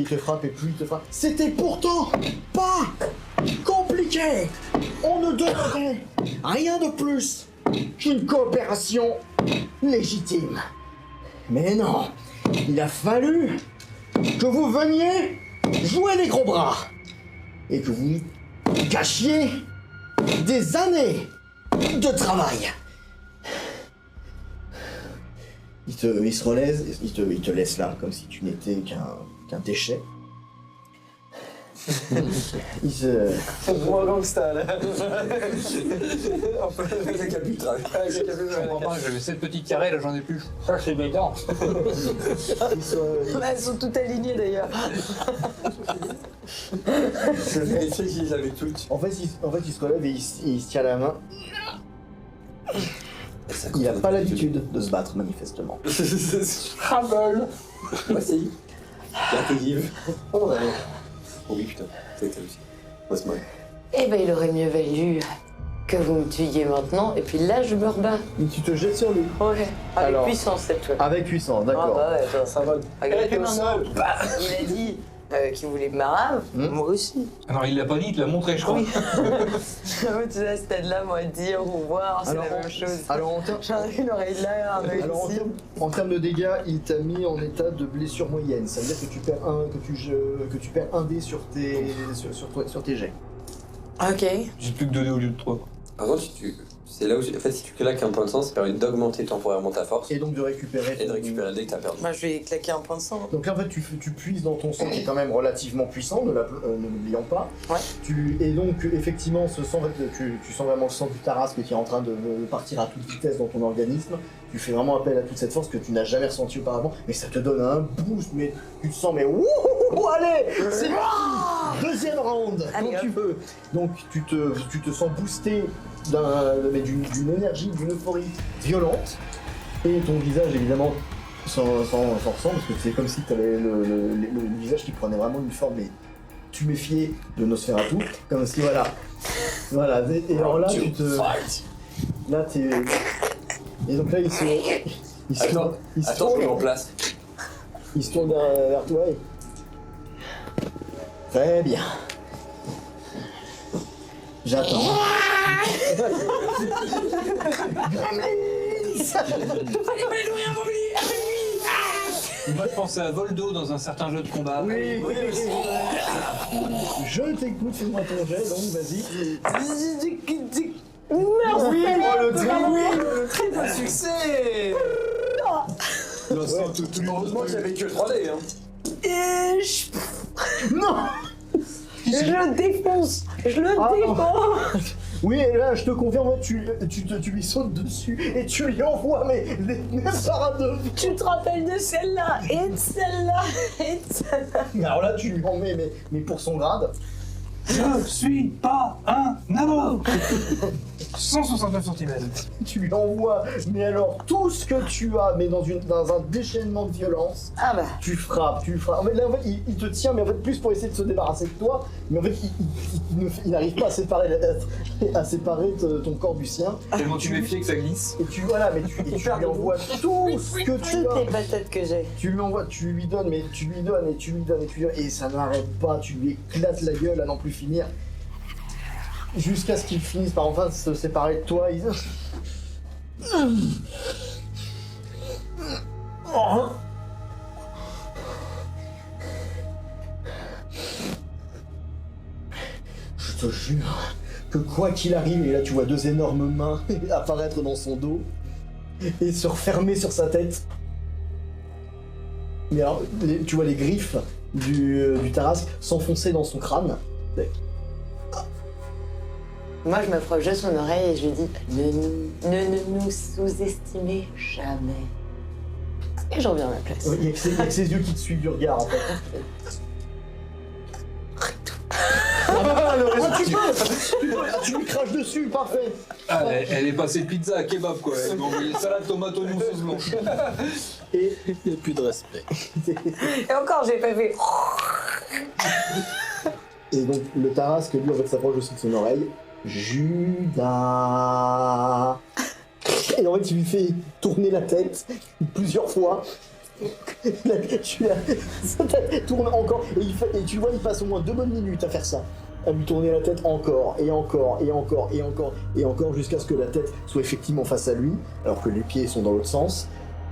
te frappe et plus il te frappe. C'était pourtant pas compliqué. On ne demandait rien de plus qu'une coopération légitime. Mais non, il a fallu que vous veniez jouer les gros bras et que vous cachiez des années de travail. Il se relève, il te laisse là, comme si tu n'étais qu'un déchet. Il se... C'est moi gangsta là. Le capitral. Je comprends pas, j'avais 7 petits carrés, là j'en ai plus. Ça c'est mes dents. il se- Elles sont toutes alignées d'ailleurs. Je vérifiais qu'ils avaient toutes. En fait, il se relève et il se tient la main. Il n'a pas l'habitude de se battre, manifestement. Ramble. Voici. La terrible. Oh ouais. Oh oui, putain. Ça a été aussi. On va se marrer. Eh ben, il aurait mieux valu que vous me tuiez maintenant, et puis là, je me rebats. Et tu te jettes sur lui. Ouais. Avec Alors. puissance cette fois. Avec puissance, Ah d'accord. bah ouais, attends. Ça va. Regarde, Elle est maintenant, seule. bah, il a dit qu'il voulait me marave, moi aussi. Alors il l'a pas dit, il te l'a montré, je crois. Oui. Tu sais, à ce stade-là, moi, dire au revoir, c'est la même chose. Alors, en termes- J'en ai une oreille là, un œil alors, ici. en termes de dégâts, il t'a mis en état de blessure moyenne. Ça veut dire que tu perds un dé sur tes jets. Ok. J'ai plus que 2 dés au lieu de 3. Par contre, c'est là où, en fait, si tu claques un point de sang, ça permet d'augmenter temporairement ta force Et donc de récupérer. et de récupérer le dé que t'as perdu. Moi, je vais claquer un point de sang. Donc là, en fait, tu puises dans ton sang qui est quand même relativement puissant, ne l'oublions pas. Ouais. Et donc, effectivement, ce sang, en fait, tu sens vraiment le sang du tarasque qui est en train de partir à toute vitesse dans ton organisme. Tu fais vraiment appel à toute cette force que tu n'as jamais ressentie auparavant, mais ça te donne un boost, mais tu te sens, mais wouhou, allez, c'est parti. Deuxième round, Allez, quand hop. tu veux. Donc, tu te sens boosté d'une énergie, d'une euphorie violente, et ton visage, évidemment, sans sang, parce que c'est comme si tu avais le visage qui prenait vraiment une forme tuméfiée de Nosferatu, comme si voilà, et alors là là t'es, et donc là il se Attends, je me tourne, remplace. il se tourne vers toi et... Très bien. J'attends. Moi je pensais à Voldo dans un certain jeu de combat. Oui. Je t'écoute, fais-moi ton jet, donc vas-y. Oui, le Triple succès. Heureusement qu'il y avait que 3D. Hein. Non. Je le défonce. Je le défonce. Oui, et là, je te confirme, tu lui sautes dessus et tu lui envoies mais les mêmes paradis. Tu te rappelles de celle-là, et de celle-là, et de celle-là. Alors là, tu lui en mets, mais pour son grade. Je suis pas un abo. 169 cm. Tu lui envoies, mais alors tout ce que tu as, mais dans un déchaînement de violence, Ah bah. tu frappes. Mais là, en fait, il te tient, mais en fait, plus pour essayer de se débarrasser de toi, mais en fait, il n'arrive pas à séparer ton corps du sien. Tellement tu méfiais que ça glisse. Et tu lui envoies tout ce que tu Toutes les as. patates que j'ai. Tu lui donnes, mais tu lui donnes, et ça n'arrête pas, tu lui éclates la gueule à n'en plus finir. Jusqu'à ce qu'il finisse par enfin se séparer de toi. Oh. Je te jure que quoi qu'il arrive, et là tu vois deux énormes mains apparaître dans son dos et se refermer sur sa tête. Mais alors, tu vois les griffes du Tarasque s'enfoncer dans son crâne. Moi, je m'approche de son oreille et je lui dis ne nous sous-estimez jamais. Et je reviens à ma place. Il y a que ses yeux qui te suivent du regard en fait. Tu lui craches dessus, parfait. Ah, elle est passée de pizza à kebab, quoi. Elle m'a envoyé salade, tomate, oignon, sauce blanche. Et Il n'y a plus de respect. Et encore, j'ai pas fait. Et donc le Tarasque, lui, en fait, s'approche aussi de son oreille. Judas. Et en fait, il lui fait tourner la tête plusieurs fois. Sa tête tourne encore. Et tu vois, il passe au moins 2 bonnes minutes à faire ça. À lui tourner la tête encore, et encore, et encore, et encore, et encore, jusqu'à ce que la tête soit effectivement face à lui, alors que les pieds sont dans l'autre sens.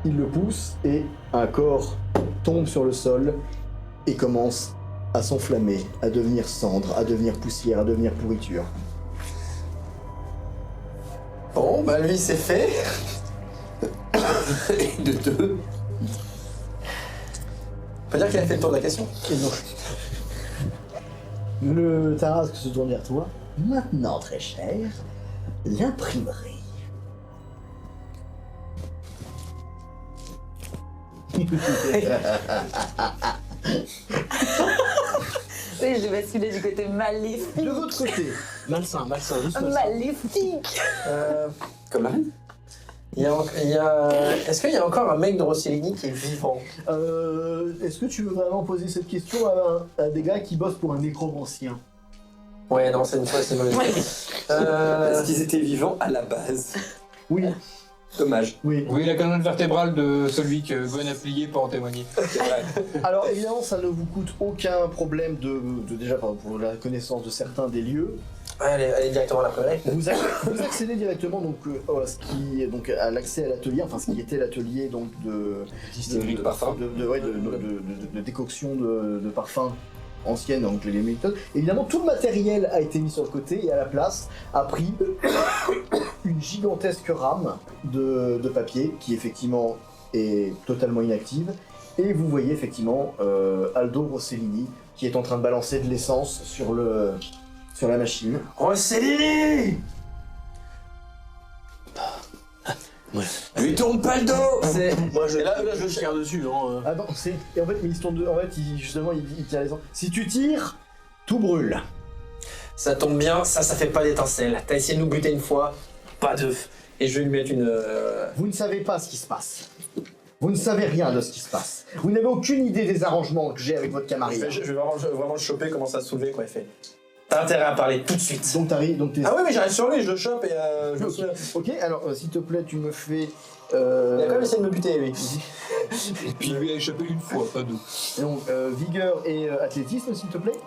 Il le pousse, et un corps tombe sur le sol, et commence à s'enflammer, à devenir cendre, à devenir poussière, à devenir pourriture. Bon, bah lui c'est fait. De deux. On peut dire qu'il a fait le tour de la question. Et donc, le Tarasque se tourne vers toi. Maintenant, très cher, l'imprimerie. Oui, je vais basculer du côté maléfique. De votre côté, Malsain, juste malsain. Maléfique. Comme la reine. Est-ce qu'il y a encore un mec de Rossellini qui est vivant? est-ce que tu veux vraiment poser cette question à des gars qui bossent pour un nécromancien? Ouais, non, c'est une fois, c'est mauvais. Parce qu'ils étaient vivants à la base. Oui, Dommage. oui. Oui, la colonne vertébrale de celui que Gwen a plié pour en témoigner. C'est vrai. Alors évidemment, ça ne vous coûte aucun problème de déjà pour la connaissance de certains des lieux. Ouais, allez directement à la prairie. Vous accédez directement donc à ce qui est donc à l'accès à l'atelier, enfin ce qui était l'atelier donc de Distillerie de parfum. de décoction de parfums anciennes, donc les méthodes. Évidemment, tout le matériel a été mis sur le côté et à la place a pris une gigantesque rame de papier qui effectivement est totalement inactive. Et vous voyez effectivement Aldo Rossellini qui est en train de balancer de l'essence sur la machine. Rossellini! Lui tourne pas le dos. Moi, là, je tire dessus. Hein. Ah non, et en fait, mais il se tourne justement, il tire les ans. Si tu tires, tout brûle. Ça tombe bien, ça fait pas d'étincelle. T'as essayé de nous buter une fois, pas deux. Et je vais lui mettre une... Vous ne savez pas ce qui se passe. Vous ne savez rien de ce qui se passe. Vous n'avez aucune idée des arrangements que j'ai avec votre camarade. Je vais vraiment le choper, commencer à se soulever, quoi, il fait... T'as intérêt à parler tout de suite. Donc t'arrives, donc t'es... Ah oui, mais j'arrive sur lui, je le chope et je me soulève. Ok, alors s'il te plaît, tu me fais... Il a quand même essayé de me buter, lui. Et puis il lui a échappé une fois, pas deux. Donc vigueur et athlétisme, s'il te plaît.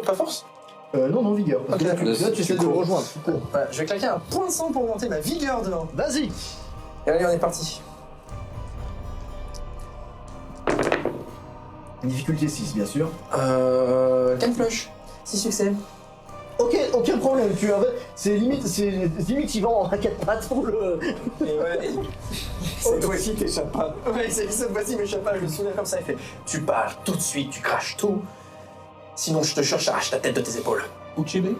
Pas force? Non, vigueur. Parce que Ok. là, tu essaies de le rejoindre. Tu cours. Ouais, je vais claquer un point de sang pour monter ma vigueur dehors. Vas-y. Et allez, on est parti. Difficulté 6, bien sûr. 4 flush. 6 succès. Ok, aucun problème. En fait, c'est limite, il va en 4 pattes pour le... Et ouais. Cette fois-ci, t'échappes pas. Ouais, cette fois-ci, il m'échappe pas. Je me souviens comme ça. Il fait tu pars tout de suite, tu craches tout. Sinon, je te cherche, j'arrache ta tête de tes épaules. Uchebe?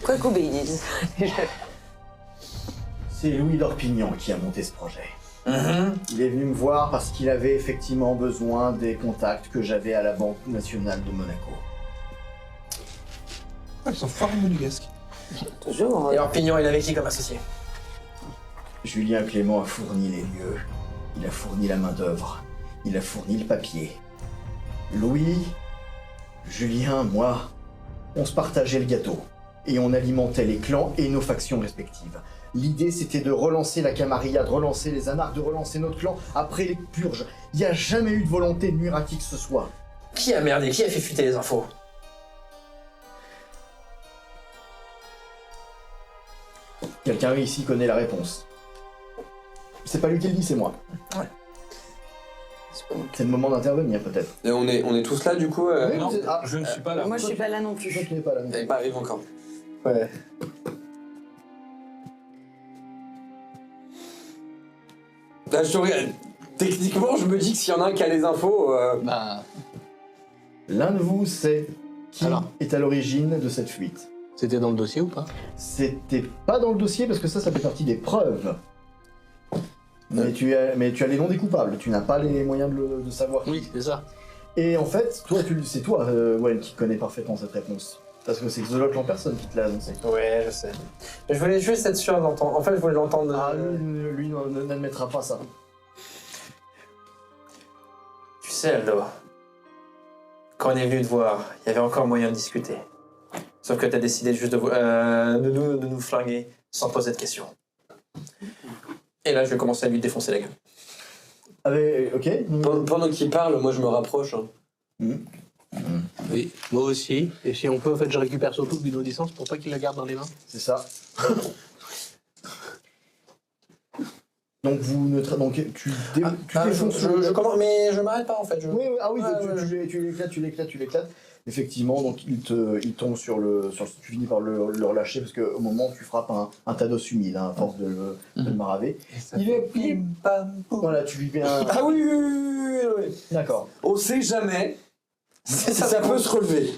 Quoi qu'oubé, ils disent. C'est Louis d'Orpignan qui a monté ce projet. Mhm. Il est venu me voir parce qu'il avait effectivement besoin des contacts que j'avais à la Banque nationale de Monaco. Ah, ils sont forts monégasques. Toujours. Et alors, Pignon, il avait qui comme associé? Julien Clément a fourni les lieux, il a fourni la main-d'œuvre, il a fourni le papier. Louis, Julien, moi, on se partageait le gâteau et on alimentait les clans et nos factions respectives. L'idée, c'était de relancer la camarilla, de relancer les anarches, de relancer notre clan après les purges. Il n'y a jamais eu de volonté de nuire à qui que ce soit. Qui a merdé? Qui a fait fuiter les infos? Quelqu'un ici connaît la réponse. C'est pas lui qui le dit, c'est moi. C'est le moment d'intervenir, peut-être. Et on est tous là du coup. Oui, Non, vous êtes- ah, je ne suis pas là. Moi, je suis pas là non toi plus. qui n'es pas là. Elle pas arrive encore. Ouais. Là, je te regarde. Techniquement, je me dis que s'il y en a un qui a les infos. Bah, L'un de vous sait qui Alors. est à l'origine de cette fuite. c'était dans le dossier ou pas? C'était pas dans le dossier parce que ça fait partie des preuves. Mais tu as les noms des coupables, tu n'as pas les moyens de savoir. Oui, c'est ça. Et en fait, c'est toi, Gwen, qui connais parfaitement cette réponse. Parce que c'est Xolotl en personne qui te l'a annoncé. Ouais, je sais. Mais je voulais juste être sûr d'entendre. En fait, je voulais l'entendre. Ah, lui n'admettra pas ça. Tu sais, Aldo, quand on est venu te voir, il y avait encore moyen de discuter. Sauf que t'as décidé juste de nous flinguer sans poser de questions. Et là, je vais commencer à lui défoncer la gueule. Ah, mais, ok. Pendant qu'il parle, moi je me rapproche. Hein. Oui, moi aussi. Et si on peut, en fait, je récupère surtout une licence pour pas qu'il la garde dans les mains. C'est ça. Donc tu défonces je commence, mais je m'arrête pas en fait. Oui, tu l'éclates. Effectivement, donc il tombe tu finis par le relâcher parce qu'au moment où tu frappes un tas d'os humide, à force de le maraver. Il est pim pam poum. Voilà, tu lui mets un. Ah oui. D'accord. On sait jamais si ça peut se relever.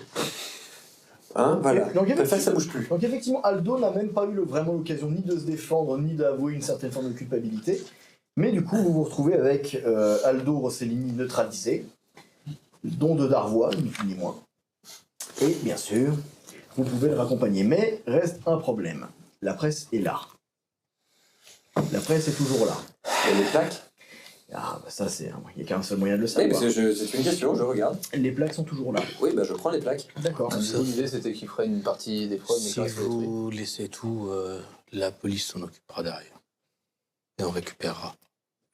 Hein, voilà. Donc, Ça bouge plus. Donc effectivement, Aldo n'a même pas eu vraiment l'occasion ni de se défendre, ni d'avouer une certaine forme de culpabilité. Mais du coup, vous vous retrouvez avec Aldo Rossellini neutralisé, don de Darvois, ni plus ni moins. Et bien sûr, vous pouvez le raccompagner. Mais reste un problème. La presse est là. La presse est toujours là. Il y a les plaques. Ah, bah ça, il n'y a qu'un seul moyen de le Oui, savoir. mais c'est une question, je regarde. Les plaques sont toujours là. Oui, bah je prends les plaques. D'accord. L'idée c'était qu'il ferait une partie des fois, mais Si qu'il reste détruit. vous laissez tout, la police s'en occupera derrière. Et on récupérera.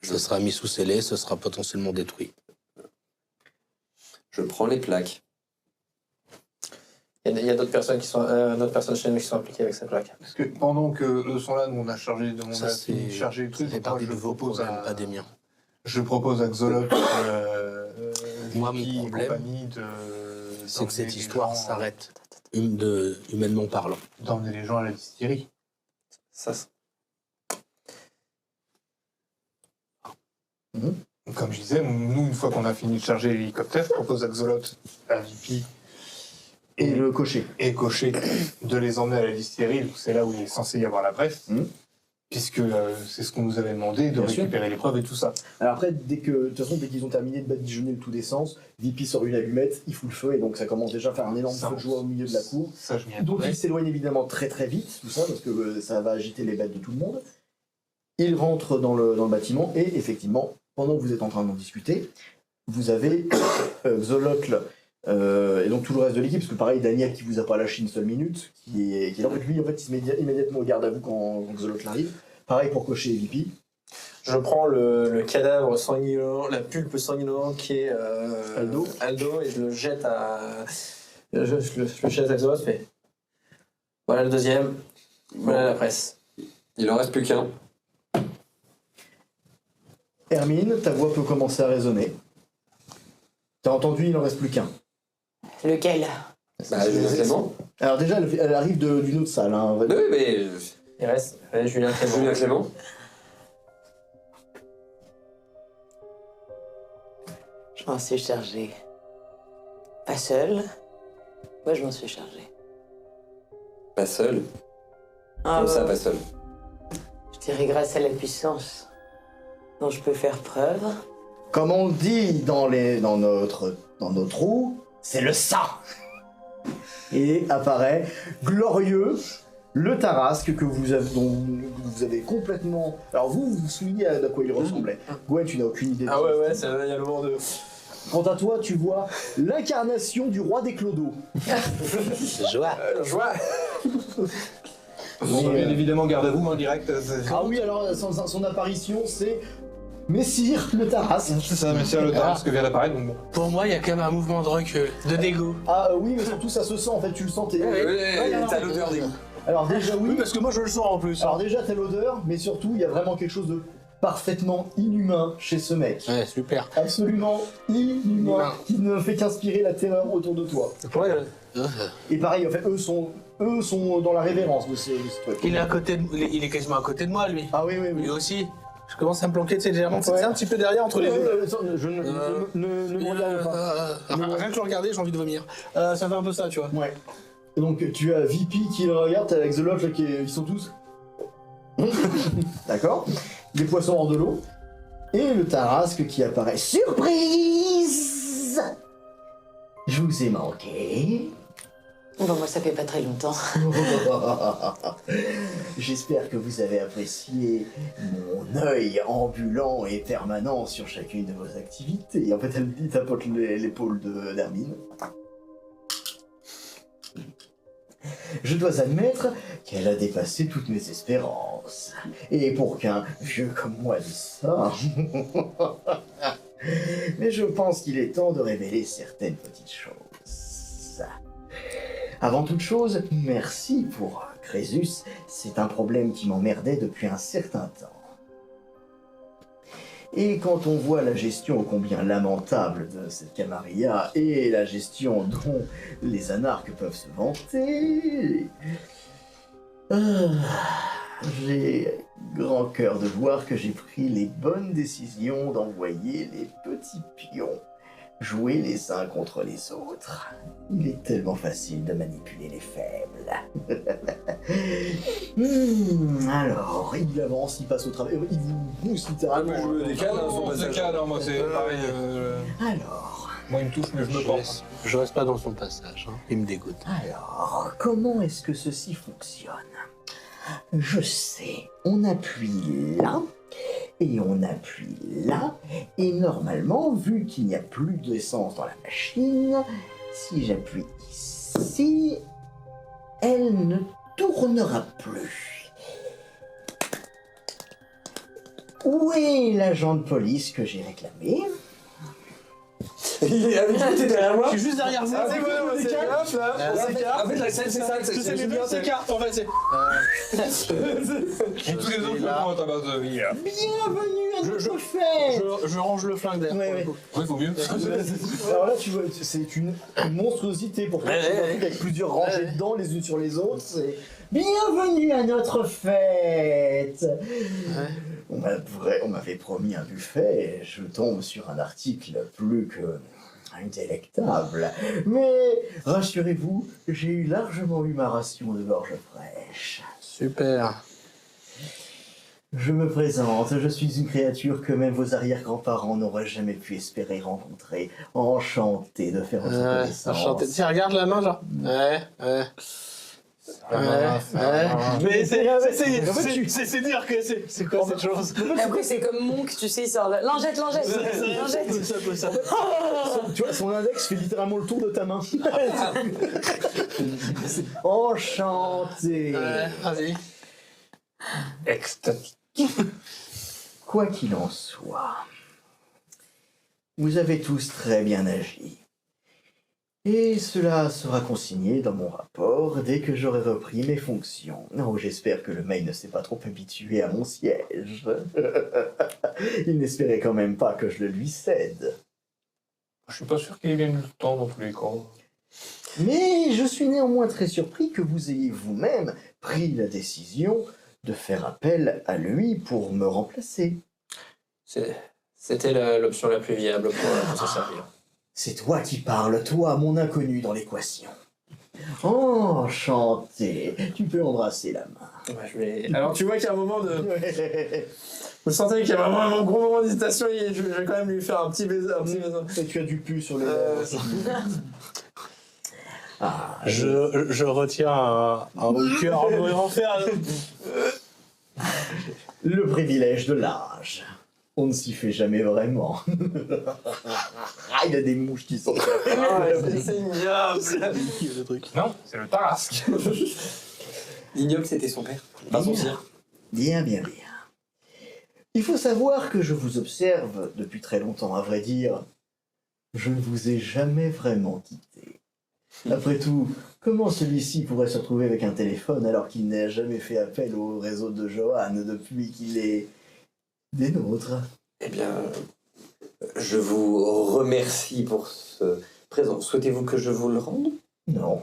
Ce sera mis sous scellé, ce sera potentiellement détruit. Je prends les plaques. Il y a d'autres personnes d'autres personnes chez nous qui sont impliquées avec ces plaques. Parce que pendant que eux sont là, nous on a Ça, c'est chargé le truc. fait donc moi, partie de vos problèmes, pas des miens. Je propose à Xolotl, Moi, mon Vicky et problème, compagnie c'est que cette histoire s'arrête. s'arrête, humainement parlant. D'emmener les gens à la distillerie. Ça, Comme je disais, nous, une fois qu'on a fini de charger l'hélicoptère, je propose à Xolotl, à Vicky Et le cocher. et Cocher de les emmener à la distillerie, donc c'est là où il est censé y avoir la presse, puisque c'est ce qu'on nous avait demandé, de Bien sûr. récupérer les preuves et tout ça. Alors après, de toute façon, dès qu'ils ont terminé de badigeonner le tout d'essence, VP sort une allumette, il fout le feu, et donc ça commence déjà à faire un énorme Ça feu de joie au milieu de la cour. Ça, je m'y Donc attendais. il s'éloigne évidemment très très vite, tout ça, parce que ça va agiter les bêtes de tout le monde. Il rentre dans le bâtiment, et effectivement, pendant que vous êtes en train d'en discuter, vous avez Xolotl, et donc tout le reste de l'équipe, parce que pareil, Daniel qui vous a pas lâché une seule minute, qui est là, lui en fait il se met immédiatement au garde à vous quand Xolotl arrive. Pareil pour Cocher et VP. je prends le cadavre sanguinolent, la pulpe sanguinolente qui est Aldo et je le jette à. Je le jette à Xolotl, je fais. Voilà le deuxième, voilà la presse. Il en reste plus qu'un. Hermine, ta voix peut commencer à résonner. T'as entendu, il en reste plus qu'un. Lequel? Bah, Julien Clément. Alors déjà, elle arrive d'une autre salle. Hein. Oui, mais Il reste Julien Clément. Julien Clément. Je m'en suis chargée. Pas seule. Moi, je m'en suis chargée. Pas seul. Ah, Comme ça, ouais. pas seul. Je dirais grâce à la puissance dont je peux faire preuve. Comme on le dit dans notre roue, c'est le sang. Et apparaît glorieux le Tarasque dont vous avez complètement. Alors vous vous souvenez à quoi il ressemblait. Gwen, tu n'as aucune idée. Ah ouais, il y a le moment de. Quant à toi, tu vois l'incarnation du roi des clodos. Joie. Joie. Bon, bien évidemment, garde à vous, direct. Ah oui, alors son apparition, c'est Messire le Tarasque. C'est ça, monsieur le Tarasque vient d'apparaître, donc bon. Pour moi, il y a quand même un mouvement de recul, de dégoût. Ah oui, mais surtout ça se sent, en fait, tu le sens. Oui, alors, t'as l'odeur des goûts. alors déjà oui, parce que moi je le sens en plus. alors déjà t'as l'odeur, mais surtout il y a vraiment quelque chose de parfaitement inhumain chez ce mec. Ouais, super. Absolument inhumain, Inhumain. qui ne fait qu'inspirer la terreur autour de toi. Ouais, Et pareil, en fait, eux sont dans la révérence de ce truc. il est quasiment à côté de moi, lui. Ah oui, oui, oui. Lui aussi. Je commence à me planquer, tu sais, légèrement. Ouais. C'est un petit peu derrière entre les deux. Je ne me regarde pas. Rien que le regarder, j'ai envie de vomir. Ça fait un peu ça, tu vois. Ouais. Et donc tu as VP qui le regarde, t'as Xolotl là ils sont tous. D'accord. Des poissons hors de l'eau. Et le Tarasque qui apparaît. Surprise. Je vous ai manqué. Bon, moi, ça fait pas très longtemps. J'espère que vous avez apprécié mon œil ambulant et permanent sur chacune de vos activités. En fait, elle tapote l'épaule d'Hermine. Je dois admettre qu'elle a dépassé toutes mes espérances. Et pour qu'un vieux comme moi dise ça... Mais je pense qu'il est temps de révéler certaines petites choses. Avant toute chose, merci pour Crésus. C'est un problème qui m'emmerdait depuis un certain temps. Et quand on voit la gestion ô combien lamentable de cette Camarilla et la gestion dont les anarques peuvent se vanter, j'ai grand cœur de voir que j'ai pris les bonnes décisions d'envoyer les petits pions jouer les uns contre les autres. Il est tellement facile de manipuler les faibles. Alors, il avance, il passe au travail, il vous pousse littéralement. Je me décale, hein, son On se passage. décale, hein, moi c'est pareil. Alors, Moi il me touche, mais je me porte. Je reste pas dans son passage, hein. Il me dégoûte. alors, comment est-ce que ceci fonctionne? Je sais, on appuie là, et on appuie là, et normalement, vu qu'il n'y a plus d'essence dans la machine, si j'appuie ici, elle ne tournera plus. Où est l'agent de police que j'ai réclamé? Il est avec qui, t'es derrière moi? Je suis juste derrière vous. Ah, c'est bon, c'est décale. hop là. Ah, En fait, la scène, c'est ça. C'est les deux s'écartent en fait. Et tous les autres là. vont à base de vie. Bienvenue à notre fête! Je range le flingue derrière. Ouais, ouais. Oui, faut mieux. Alors là, tu vois, c'est une monstruosité pour faire un truc avec plusieurs rangées dedans, les unes sur les autres. C'est bienvenue à notre fête. On m'avait promis un buffet et je tombe sur un article plus que délectable. Mais rassurez-vous, j'ai largement eu ma ration de gorge fraîche. Super. Je me présente, je suis une créature que même vos arrière-grands-parents n'auraient jamais pu espérer rencontrer. Enchanté de faire votre connaissance. Enchanté. Tiens, regarde la main, genre. Ouais. Mais c'est dire que c'est quoi cette chose? Et après, c'est comme Monk, tu sais, il sort là. Lingette. Ça. Tu vois, son index fait littéralement le tour de ta main. Enchanté. Vas-y. Extatique. Quoi qu'il en soit, vous avez tous très bien agi. Et cela sera consigné dans mon rapport dès que j'aurai repris mes fonctions. Oh, j'espère que le mail ne s'est pas trop habitué à mon siège. Il n'espérait quand même pas que je le lui cède. Je suis pas sûr qu'il vienne tout le temps dans tous les cas. Mais je suis néanmoins très surpris que vous ayez vous-même pris la décision de faire appel à lui pour me remplacer. C'était l'option la plus viable pour s'en servir. C'est toi qui parles, toi, mon inconnu dans l'équation. Enchanté. Tu peux embrasser la main. Ouais, je vais... Alors tu vois qu'il y a un moment de... Vous sentez qu'il y a vraiment un gros moment d'hésitation et je vais quand même lui faire un petit baiser. Et tu as du pu sur les lèvres. Ah, Je retiens un cœur en fer. le privilège de l'âge. On ne s'y fait jamais vraiment. Il y a des mouches qui sont... C'est ignoble. Le truc. Non, c'est le Tarasque. L'ignoble, c'était son père, pas son sien. Bien. Il faut savoir que je vous observe depuis très longtemps, à vrai dire. Je ne vous ai jamais vraiment quitté. Après tout, comment celui-ci pourrait se retrouver avec un téléphone alors qu'il n'a jamais fait appel au réseau de Johan depuis qu'il est des nôtres? Eh bien, je vous remercie pour ce présent. Souhaitez-vous que je vous le rende? Non.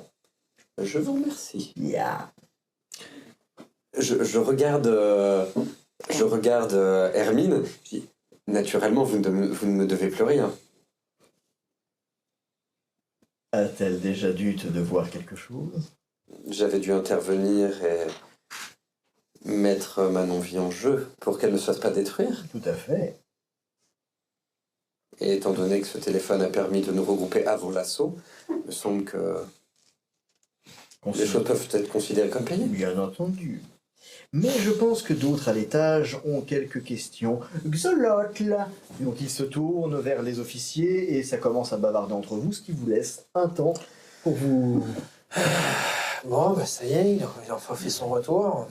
Je vous remercie. Bien. Je regarde Hermine. Je dis, naturellement, vous ne me devez plus rien. A-t-elle déjà dû te devoir quelque chose? J'avais dû intervenir et mettre ma non-vie en jeu pour qu'elle ne se fasse pas détruire. Tout à fait. Et étant donné que ce téléphone a permis de nous regrouper avant l'assaut, il me semble que les choses peuvent être considérées comme payées. Bien entendu. Mais je pense que d'autres à l'étage ont quelques questions. Xolotl. Donc ils se tournent vers les officiers et ça commence à bavarder entre vous, ce qui vous laisse un temps pour vous... Bon, bah ça y est, il a enfin fait son retour.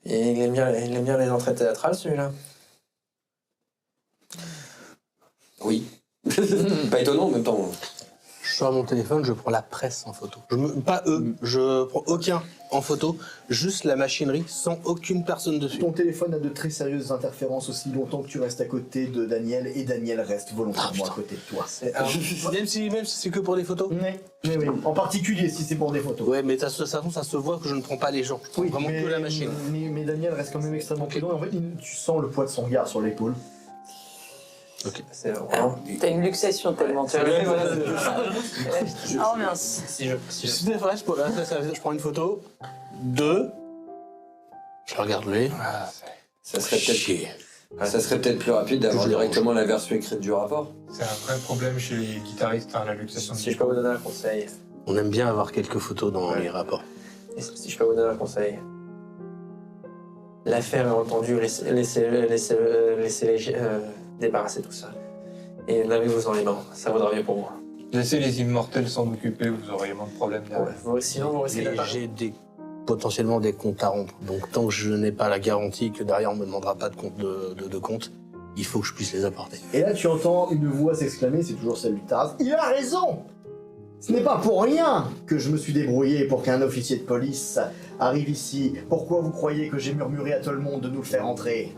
Et il aime bien les entrées théâtrales, celui-là. Oui. Pas étonnant en même temps. Je sors mon téléphone, je prends la presse en photo. Pas eux, je prends aucun en photo, juste la machinerie sans aucune personne dessus. Ton téléphone a de très sérieuses interférences aussi longtemps que tu restes à côté de Daniel et Daniel reste volontairement à côté de toi. Même si c'est que pour des photos. Oui. En particulier si c'est pour des photos. Ouais, mais de toute façon, ça se voit que je ne prends pas les gens. Je prends vraiment que la machine. Mais Daniel reste quand même extrêmement prudent. En fait, tu sens le poids de son regard sur l'épaule. Ok. C'est vraiment... T'as une luxation tellement, tu vois. Ouais, voilà, Oh mince. Si je... Si c'était vrai, je prends une photo, 2, je regarde lui. Ça serait peut-être Chier. plus rapide d'avoir Je le directement la version écrite du rapport. C'est un vrai problème chez les guitaristes, la luxation. Si je peux vous donner un conseil. On aime bien avoir quelques photos dans les rapports. Si je peux vous donner un conseil. L'affaire est entendue, laissez-les débarrasser tout ça. Et lavez-vous-en les mains, ça vaudra mieux pour moi. Laissez les immortels s'en occuper, vous aurez moins de problèmes derrière. Sinon, vous risquez Mais d'avoir... j'ai potentiellement des comptes à rompre. Donc tant que je n'ai pas la garantie que derrière on me demandera pas de compte, de compte, il faut que je puisse les apporter. Et là, tu entends une voix s'exclamer, c'est toujours celle du Taras. Il a raison! Ce n'est pas pour rien que je me suis débrouillé pour qu'un officier de police arrive ici. Pourquoi vous croyez que j'ai murmuré à tout le monde de nous le faire entrer?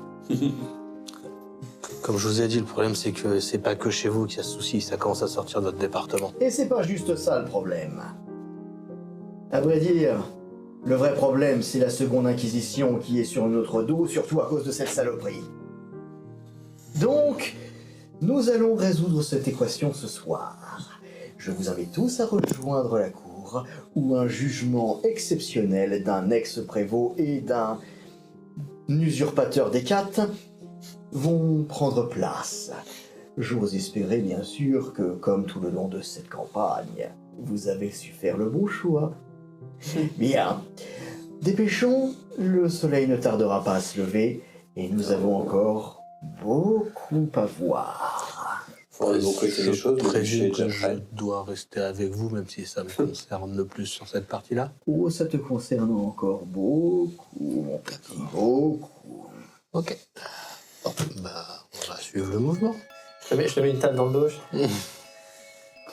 Comme je vous ai dit, le problème c'est que c'est pas que chez vous qu'il y a ce souci, ça commence à sortir de notre département. Et c'est pas juste ça le problème. À vrai dire, le vrai problème, c'est la seconde inquisition qui est sur notre dos, surtout à cause de cette saloperie. Donc, nous allons résoudre cette équation ce soir. Je vous invite tous à rejoindre la cour, où un jugement exceptionnel d'un ex-prévôt et d'un usurpateur des quatre vont prendre place. J'ose espérer bien sûr que, comme tout le long de cette campagne, vous avez su faire le bon choix. Bien. Dépêchons, le soleil ne tardera pas à se lever et nous avons encore beaucoup à voir. Faut de mon côté les choses, Je mais présume déjà que je prêt. dois rester avec vous, même si ça me concerne le plus sur cette partie-là. Oh, ça te concerne encore beaucoup, mon petit, beaucoup. Ok. Bon, bah, on va suivre le mouvement. Je te mets une tape dans le dos.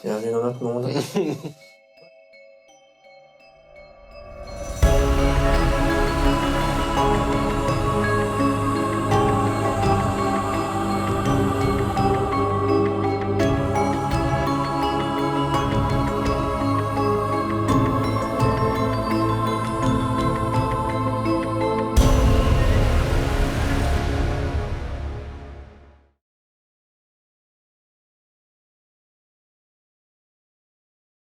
Bienvenue dans notre monde.